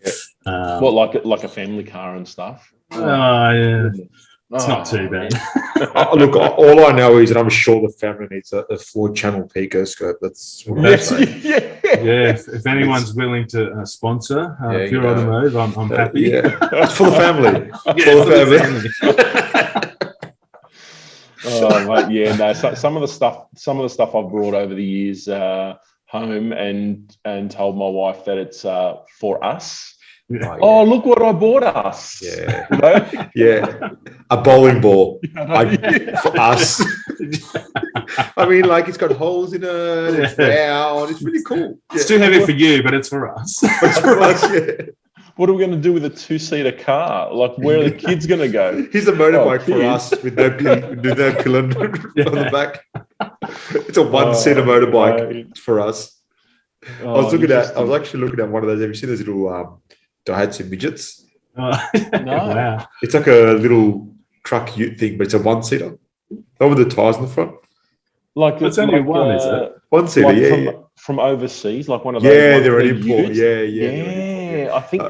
what like a family car and stuff? Yeah, it's not too bad. Look, all I know is that I'm sure the family needs a 4-channel Pico scope. That's what I'm saying. Yeah. If anyone's willing to sponsor Pure Automotive, I'm happy. Yeah, it's for the family. For the family. Oh, mate, yeah, no. Some of the stuff I've brought over the years home and told my wife that it's for us. Oh, look what I bought us. Yeah, you know? Yeah, a bowling ball for us. I mean, like it's got holes in it. It's round. It's really cool. It's too heavy for you, but it's for us. It's for us. Yeah. What are we going to do with a 2-seater car? Like, where are the kids going to go? Here's a motorbike for us with no pillion on the back. It's a 1-seater motorbike for us. I was actually looking at one of those. Have you seen those little Daihatsu midgets? No. Wow. It's like a little truck ute thing, but it's a 1-seater. Over the tires in the front. Like it's only one, is it? 1-seater, like from overseas, like one of those. Yeah, they're an import. Yeah. I think.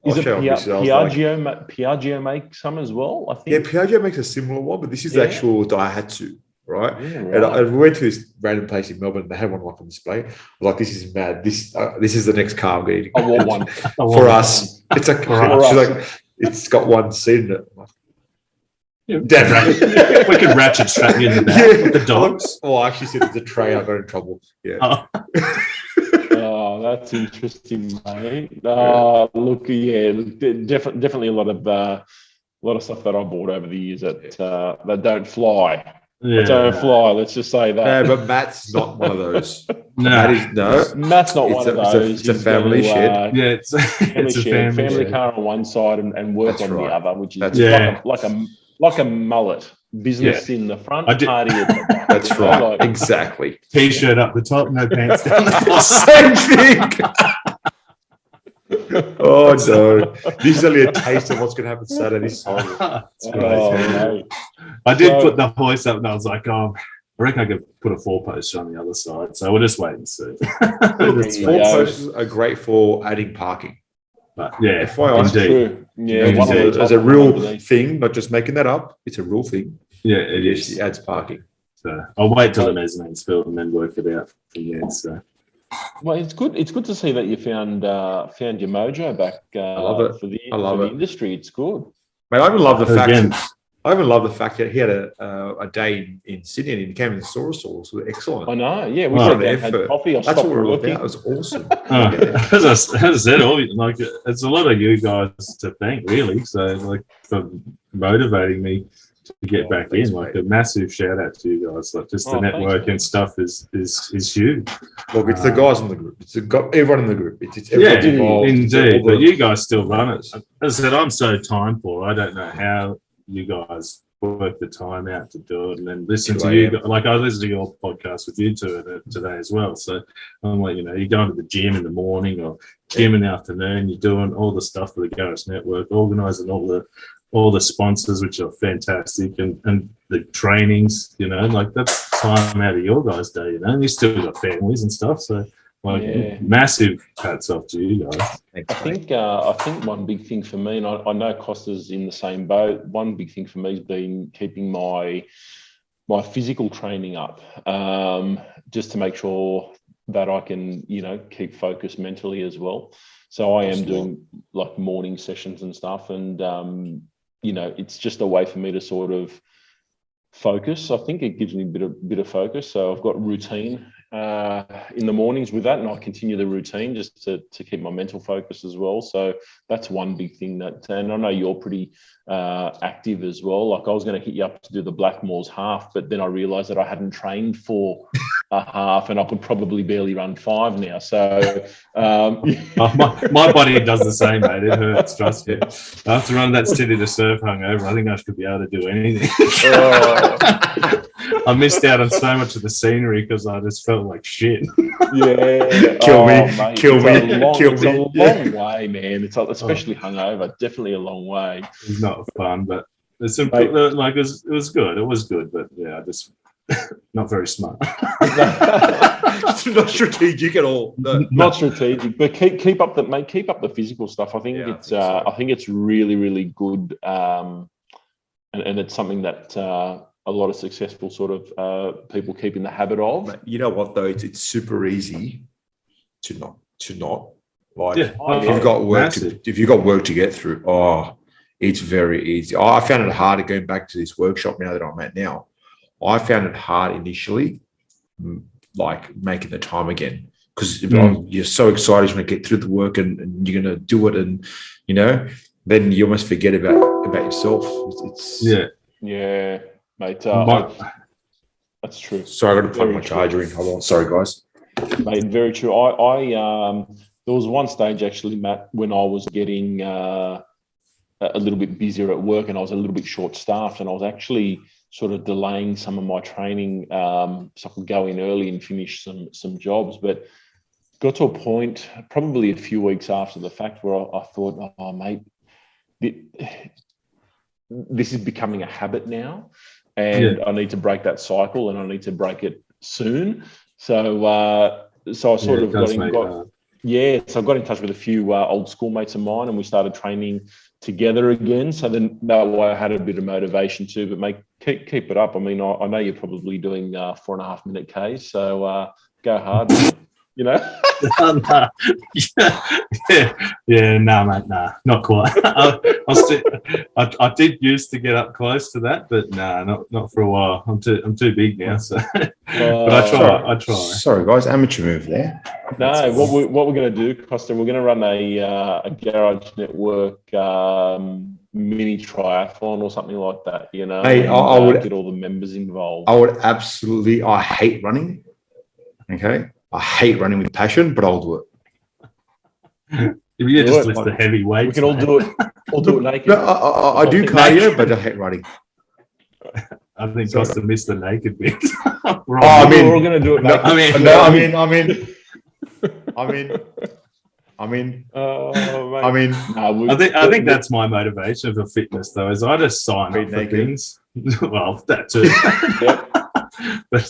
Is it Piaggio make some as well? I think. Yeah, Piaggio makes a similar one, but this is the actual Daihatsu, right? Yeah, right. And I went to this random place in Melbourne. They had one like on display. I was like, "This is mad. This is the next car I'm getting." I want one for us. It's like it's got 1 seat in it. We can ratchet strap you in the back with the dogs. Well, I actually said it's a tray. I got in trouble. Yeah. Oh, that's interesting, mate. Look, definitely a lot of stuff that I bought over the years that don't fly. Yeah. Don't fly. Let's just say that. Yeah, but Matt's not one of those. No. Matt's not one of those. It's a family shed. Yeah, it's a family car on one side and work That's on right. the other, which is That's like a mullet. Business in the front, party at the back. That's right. Exactly. T-shirt up the top, no pants down the bottom. Same thing. Oh no! This is only a taste of what's going to happen Saturday. This is horrible. I did put the hoist up, and I was like, I reckon I could put a 4-poster on the other side. So we'll just wait and see. 4-posters are great for adding parking. But yeah, True. Yeah, as a real thing, not just making that up. It's a real thing. Yeah, it is. It adds parking. So I'll wait till the mezzanine's built and then work it out from there. So. Well, it's good. It's good to see that you found your mojo back. I love it. For the industry. It's good. Mate, I even love the fact that he had a day in Sydney and he came and saw us all. So excellent. I know. Yeah, we had coffee. That's what we're looking at. It was awesome. As I said, it's a lot of you guys to thank, really. So for motivating me to get back in. Like a massive shout out to you guys. Like just the network and stuff is huge. Look, it's the guys in the group. It's everyone in the group. It's everyone involved. Indeed. But you guys still run it. As I said, I'm so time poor. I don't know how you guys work the time out to do it, and then listen to you. Like I listened to your podcast with you two today as well. So I'm like, you're going to the gym in the morning or gym in the afternoon. You're doing all the stuff for the Garage Network, organising all the sponsors, which are fantastic, and the trainings. Like that's time out of your guys' day. You still got families and stuff. So Massive hats off to you guys. I think one big thing for me, and I know Costa's in the same boat. One big thing for me has been keeping my physical training up, just to make sure that I can, keep focused mentally as well. So I am doing like morning sessions and stuff, and it's just a way for me to sort of focus. I think it gives me a bit of focus. So I've got routine in the mornings with that, and I continue the routine just to keep my mental focus as well. So that's one big thing and I know you're pretty active as well. Like I was going to hit you up to do the Blackmores half, but then I realized that I hadn't trained for a half and I could probably barely run 5 now. So my body does the same, mate. It hurts, trust me. After running that City to Surf hungover, I think I should be able to do anything. I missed out on so much of the scenery because I just felt like shit. Yeah. Kill me. It's a long way, man. It's especially hungover. Definitely a long way. It's not fun, but there's some it was good. It was good, but yeah, I just not very smart. Not strategic at all. No. Not strategic, but keep up the physical stuff. I think I think it's really, really good, and it's something that a lot of successful sort of people keep in the habit of. You know what though? It's super easy to not like if you've got work to get through. Oh, it's very easy. I found it harder going back to this workshop now that I'm at now. I found it hard initially, like making the time again, because you're so excited you want to get through the work and you're going to do it, and then you almost forget about yourself. Yeah, mate. That's true. Sorry, I got to plug my charger in. Hold on. Sorry, guys. Mate, very true. I there was one stage actually, Matt, when I was getting a little bit busier at work and I was a little bit short-staffed, and I was actually sort of delaying some of my training so I could go in early and finish some jobs. But got to a point probably a few weeks after the fact where I thought, oh, mate, this is becoming a habit now, and I need to break that cycle, and I need to break it soon. So I sort of got in touch with a few old schoolmates of mine, and we started training together again. So then that way I had a bit of motivation too. But mate, keep it up. I mean, I know you're probably doing 4.5 minute Ks, so go hard. No, mate, not quite. I did used to get up close to that, but not for a while. I'm too big now, so. But I try. Sorry, guys, amateur move there. No, what we're going to do, Costa, we're going to run a Garage Network mini triathlon or something like that. Hey, I would get all the members involved. I would absolutely. I hate running. Okay. I hate running with passion, but I'll do it. If you just lift the heavy weights, we can all do it. All do it naked. No, I do cardio, but I hate running. I think Costa missed the naked bit. We're all going to do it naked. I think that's my motivation for fitness, though, is I just sign up for things. Well, that too. Yep. But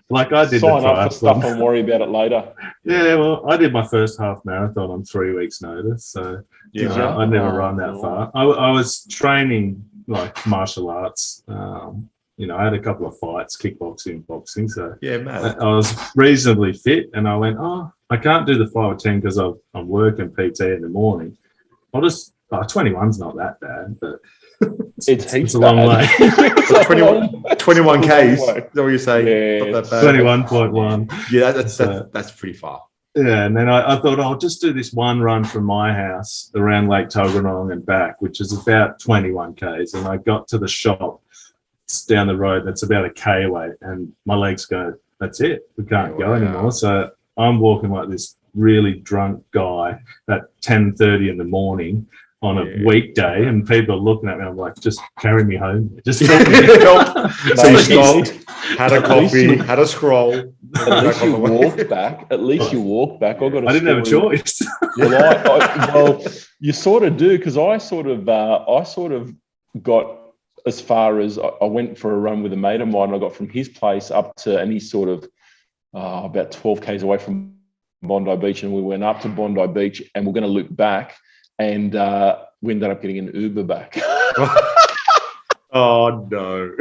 like I did sign up for stuff and worry about it later. Yeah, well, I did my first half marathon on 3 weeks' notice, so I never run that far. I was training like martial arts. I had a couple of fights, kickboxing, boxing. So I was reasonably fit, and I went, I can't do the 5 or 10 because I'm working PT in the morning. I'll just 21's not that bad, but it's a long way. 21 Ks. Is that what you're saying? Yeah, 21.1. Yeah, that's pretty far. Yeah, and then I thought I'll just do this one run from my house around Lake Tuggeranong and back, which is about 21 Ks. And I got to the shop. It's down the road. That's about a K away, and my legs go, that's it. We can't go anymore. So I'm walking like this really drunk guy at 10:30 in the morning on a weekday, and people are looking at me. I'm like, just carry me home. Just help me. So you stopped, had a coffee, had a scroll. At least you walked back. I didn't have a choice. Well, you sort of do, because I sort of got as far as I went for a run with a mate of mine. I got from his place up to, and he's sort of about 12 Ks away from Bondi Beach, and we went up to Bondi Beach, and we're going to loop back, and we ended up getting an Uber back. Oh no!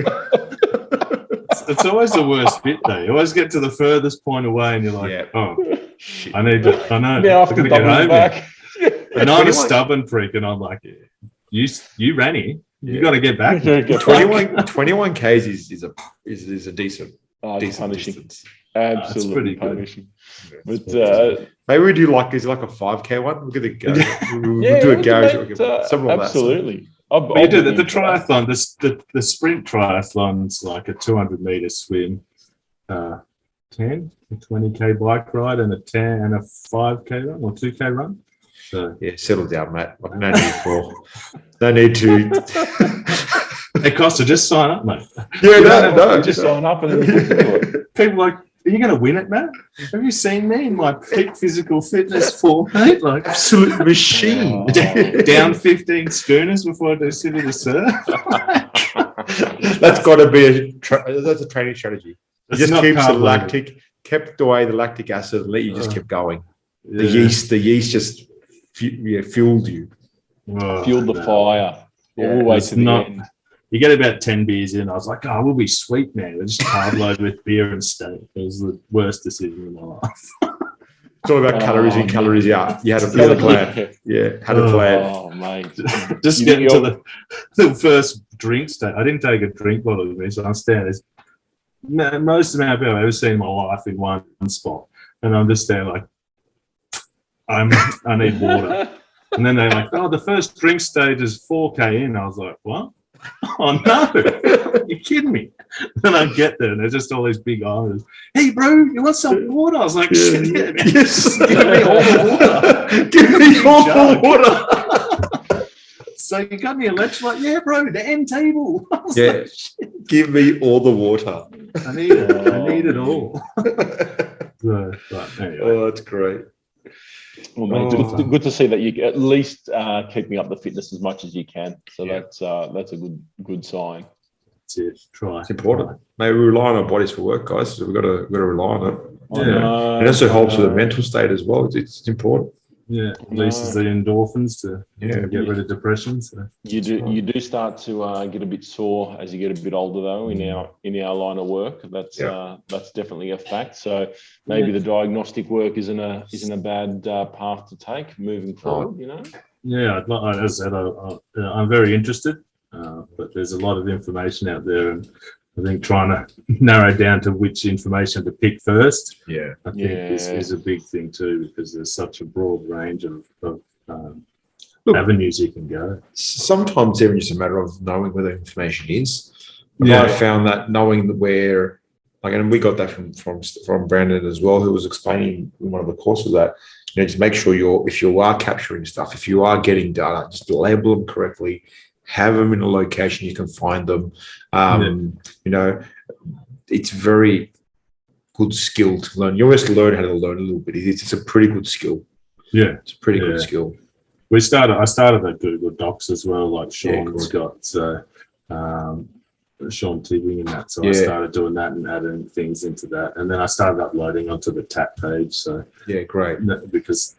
It's always the worst bit, though. You always get to the furthest point away, and you're like, "Oh, shit. I know. Now I'm gonna get home back." And I'm a stubborn freak, and I'm like, "You ran here. You got to get back." 21 k's is a decent punishing. distance. Absolutely punishing. But maybe we do like a 5k one. We'll get the garage. Yeah, do a garage. absolutely. But you do the triathlon. The sprint triathlon's like a 200-meter swim, 10, a 20k bike ride, and a 10 and a 5k run or 2k run. So yeah, settle down, Matt. No need to. It costs to just sign up, mate. Yeah, no, just sign up and then you can do it. People are like, are you going to win it, Matt? Have you seen me in my peak physical fitness form, mate? Like absolute machine. Down 15 schooners before I do City to Surf. That's got to be that's a training strategy. It just keeps kept away the lactic acid and let you just keep going. Yeah. The yeast just fueled you. Fueled the fire all the way to the end. You get about 10 beers in. I was like, we'll be sweet, man. We're just carb load with beer and steak. It was the worst decision in my life. It's all about calories in, calories out. You had a plan. Yeah, had a plan. Oh, mate. Just getting to the first drink state. I didn't take a drink bottle with me, so I'm standing there. Most amount of people I've ever seen in my life in one spot. And I'm just standing like, I need water. And then they're like, the first drink stage is 4K in. I was like, what? Oh, no. You're kidding me. And I get there, and there's just all these big eyes. Hey, bro, you want some water? I was like, shit, yeah, man. Yes. Give me all the water. Give me all the water. So you got me a electrolyte? Yeah, bro, the end table. Yeah, like, give me all the water. I need it. I need it all. So, but anyway. Oh, that's great. Well, mate, good to see that you at least keeping up the fitness as much as you can. So that's a good sign. That's it. Try. It's important. Maybe we rely on our bodies for work, guys. So we've got to rely on it. Yeah. It also helps with the mental state as well. It's important. Yeah, releases the endorphins to get rid of depression. So. You do start to get a bit sore as you get a bit older, though. In our line of work, that's definitely a fact. So maybe the diagnostic work isn't a bad path to take moving forward. You know. Yeah, as I said, I'm very interested, but there's a lot of information out there, and I think trying to narrow down to which information to pick first, I think is a big thing too, because there's such a broad range of avenues you can go. Sometimes even just a matter of knowing where the information is. I found that knowing where, and we got that from Brandon as well, who was explaining in one of the courses that, just make sure if you are capturing stuff, if you are getting data, just label them correctly. Have them in a location you can find them. It's very good skill to learn. You always learn how to learn a little bit. It's a pretty good skill. Yeah, it's a pretty good skill. I started at Google Docs as well, like Sean's got. So Sean Tibbing and that. So I started doing that and adding things into that, and then I started uploading onto the TAP page. So great, because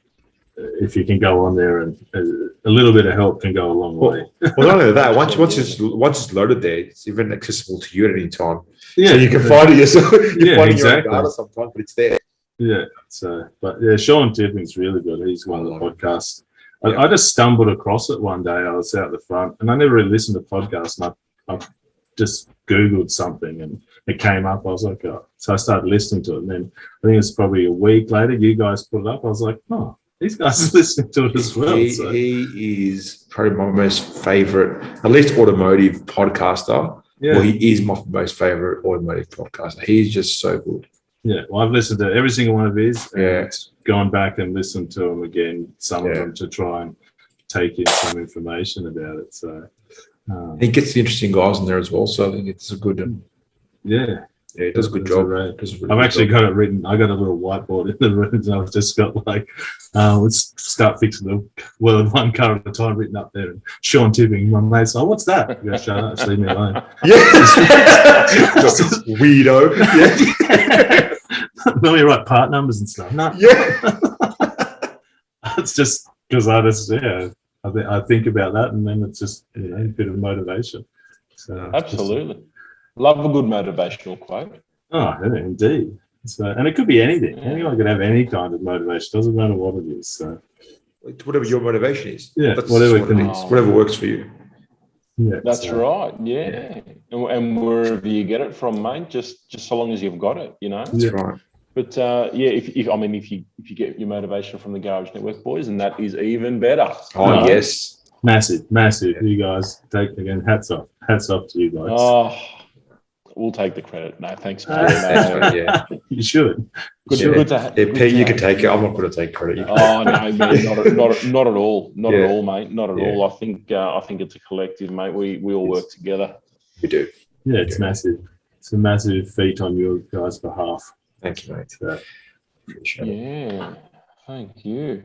if you can go on there, and a little bit of help can go a long way. Well, not only that, once it's loaded there, it's even accessible to you at any time. Yeah, so you can find it yourself. You're finding exactly. Your own data sometimes, but it's there. Yeah. So, but Sean Tipping's really good. He's one of the podcasts. I just stumbled across it one day. I was out the front, and I never really listened to podcasts, and I just Googled something, and it came up. I was like, so I started listening to it, and then I think it's probably a week later, you guys put it up. I was like, these guys are listening to it as well. He is probably my most favorite, at least automotive podcaster. Yeah. Well, he is my most favorite automotive podcaster. He's just so good. Yeah. Well, I've listened to every single one of his. And gone back and listened to them again, some of them, to try and take in some information about it. So he gets the interesting guys in there as well. So I think it's a good. Yeah, he does a good job. I've actually got it written. I got a little whiteboard in the room, and I've just got let's start fixing the one car at a time written up there. And Sean Tipping, my mate's like, what's that? I go, shut up, leave me alone. Yeah, weirdo. Yeah. Let me write part numbers and stuff. No, Yeah. it's just because I think about that, and then it's just a bit of motivation. So Absolutely. Love a good motivational quote. Yeah, indeed. So, and it could be anything. Anyone could have any kind of motivation. Doesn't matter what it is. So, Whatever your motivation is. Yeah, That's whatever what it is. Whatever works for you. yeah, That's so, right. Yeah. And wherever you get it from, mate, just so long as you've got it, That's Yeah. right. But if you get your motivation from the Garage Network boys, and that is even better. Oh, yes. massive. You guys take again. Hats off to you guys. Oh, we'll take the credit. No, thanks, mate. That's right, yeah. You should. Good to Pete, you can take it. I'm not going to take credit. Oh no, man, not at all, at all, mate, not at Yeah. all. I think it's a collective, mate. We all work together. We do. Yeah, it's massive. It's a massive feat on your guys' behalf. Thank you, mate. So, Appreciate it. Yeah, thank you.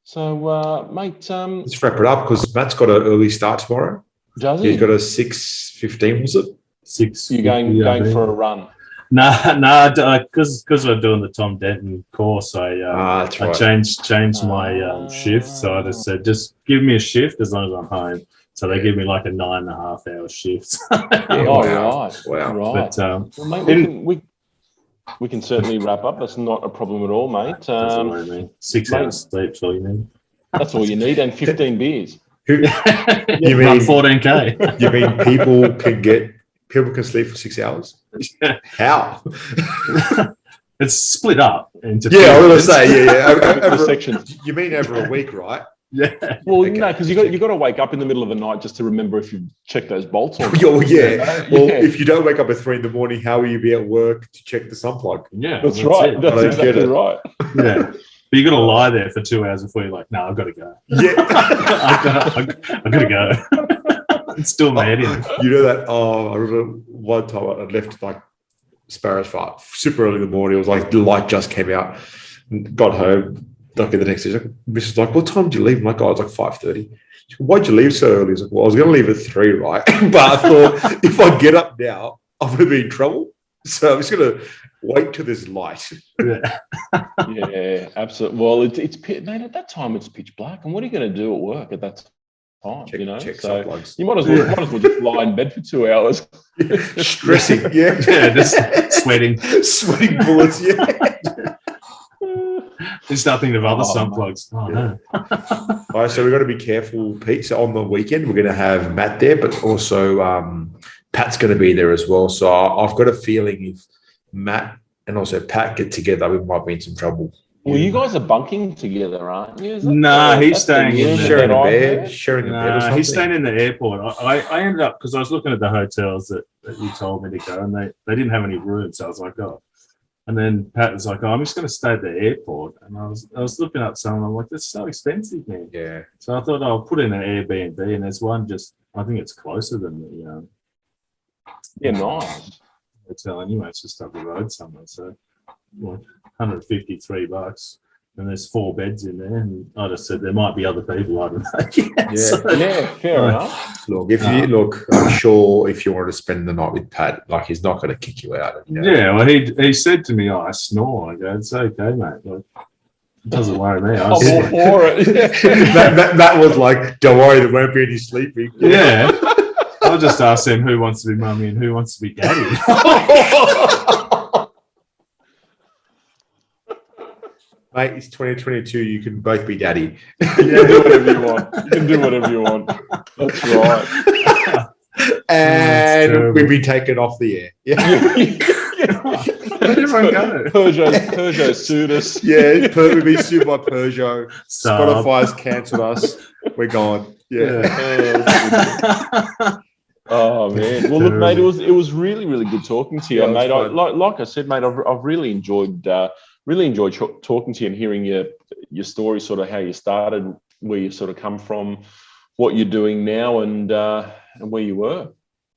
So, mate, Let's wrap it up because Matt's got an early start tomorrow. does he? He's got a 6:15, was it? 6. You going for a run? Nah, because we're doing the Tom Denton course, That's I right. changed my shift. So I just said, just give me a shift as long as I'm home. So they give me like a 9.5 hour shift. Oh, wow. right, Wow. right. But Well, mate, we can certainly wrap up. That's not a problem at all, mate. that's what I mean. 6 mate. hours sleep, so you need. That's all you need, and 15 beers. You Run mean 14K? you mean people can sleep for 6 hours? How? It's split up into. Yeah, I was going to say, The over, sections. you mean over a week, right? Yeah. Well, Okay. no, because you got to wake up in the middle of the night just to remember if you check those bolts on. Oh, yeah. Well, Yeah. if you don't wake up at 3 a.m, how will you be at work to check the sun plug? Yeah, That's right. it. That's I don't get exactly it. right. Yeah. But you got to lie there for 2 hours before you're like, no, I've got to go. Yeah. I've got to go. It's still mad in. You know that? I remember one time I left like Sparrows Fart super early in the morning. It was like the light just came out. Got home. Like the next day, Mrs. like, what time did you leave? I'm like, oh, it was like 5:30. Why'd you leave so early? I was like, well, I was going to leave at 3, right? But I thought if I get up now, I'm going to be in trouble. So I'm just going to wait till there's light. Yeah. Yeah, absolutely. Well, it's mate, at that time it's pitch black, and what are you going to do at work at that time? Check So sun plugs. you might as well just lie in bed for 2 hours. Stressing, yeah. Yeah, just sweating. Sweating bullets, yeah. There's nothing of other Oh, sun mate. plugs. Oh, Yeah. no. All right, so we've got to be careful, Pete. So on the weekend, we're going to have Matt there, but also Pat's going to be there as well. So I've got a feeling if Matt and also Pat get together, we might be in some trouble. Well, you guys are bunking together, aren't you? Is that Nah, he's that's the staying in rumor there. Sharing that a I've bed, heard? sharing a bed or Nah, something. he's staying in the airport. I ended up, because I was looking at the hotels that you told me to go, and they didn't have any rooms. So I was like, oh. And then Pat was like, oh, I'm just going to stay at the airport. And I was looking up some, and I'm like, that's so expensive, man. Yeah. So I thought I'll put in an Airbnb, and there's one I think it's closer than the Yeah, nice. hotel anyway. It's just up the road somewhere. So like $153. And there's 4 beds in there. And I just said there might be other people. I don't know. Yeah. So- Yeah, fair enough. Look, I'm sure if you wanted to spend the night with Pat, like he's not going to kick you out. You know? Yeah, well, he said to me, oh, I snore. I go, it's okay, mate. Like, it doesn't worry me. I'm all for it. Matt was like, don't worry, there won't be any sleeping. Yeah. I'll just ask them who wants to be mummy and who wants to be daddy. Mate, it's 2022. You can both be daddy. You can do whatever you want. You can do whatever you want. That's right. And we've been taken off the air. Yeah. Where'd everyone go? Peugeot sued us. Yeah, we've been sued by Peugeot. Sub. Spotify's cancelled us. We're gone. Yeah. Oh man! Well, look, mate, it was really, really good talking to you, Yeah, it mate. was fun. Like I said, mate, I've really enjoyed talking to you and hearing your story, sort of how you started, where you sort of come from, what you're doing now, and where you were.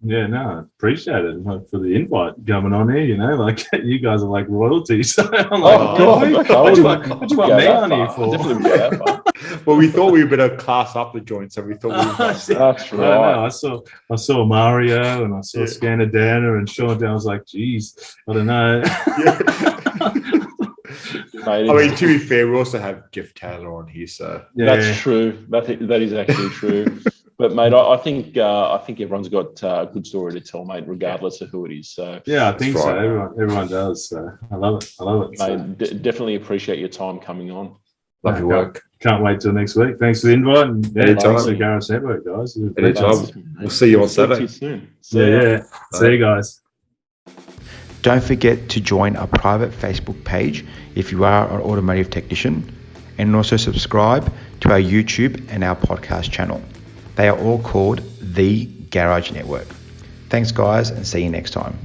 Yeah, no, appreciate it for the invite coming on here. You know, like you guys are like royalty. So I'm like, what do you want me on here for? Definitely go that far. Well, we thought we were better class up the joint, so we thought we were That's I right. know. I saw Mario and I saw Scandadana and Sean. I was like, geez, I don't know. Yeah. Mate, I mean, to be fair, we also have Jeff Taylor on here, so that's true. That is actually true. But mate, I think everyone's got a good story to tell, mate, regardless of who it is. So yeah, I think so. right. Everyone does. So I love it. mate, definitely appreciate your time coming on. love your work. Can't wait till next week. Thanks for the invite. And thanks to Garage Network, guys. Anytime. We'll see you on Saturday. See you soon. See you guys. Don't forget to join our private Facebook page if you are an automotive technician, and also subscribe to our YouTube and our podcast channel. They are all called The Garage Network. Thanks guys, and see you next time.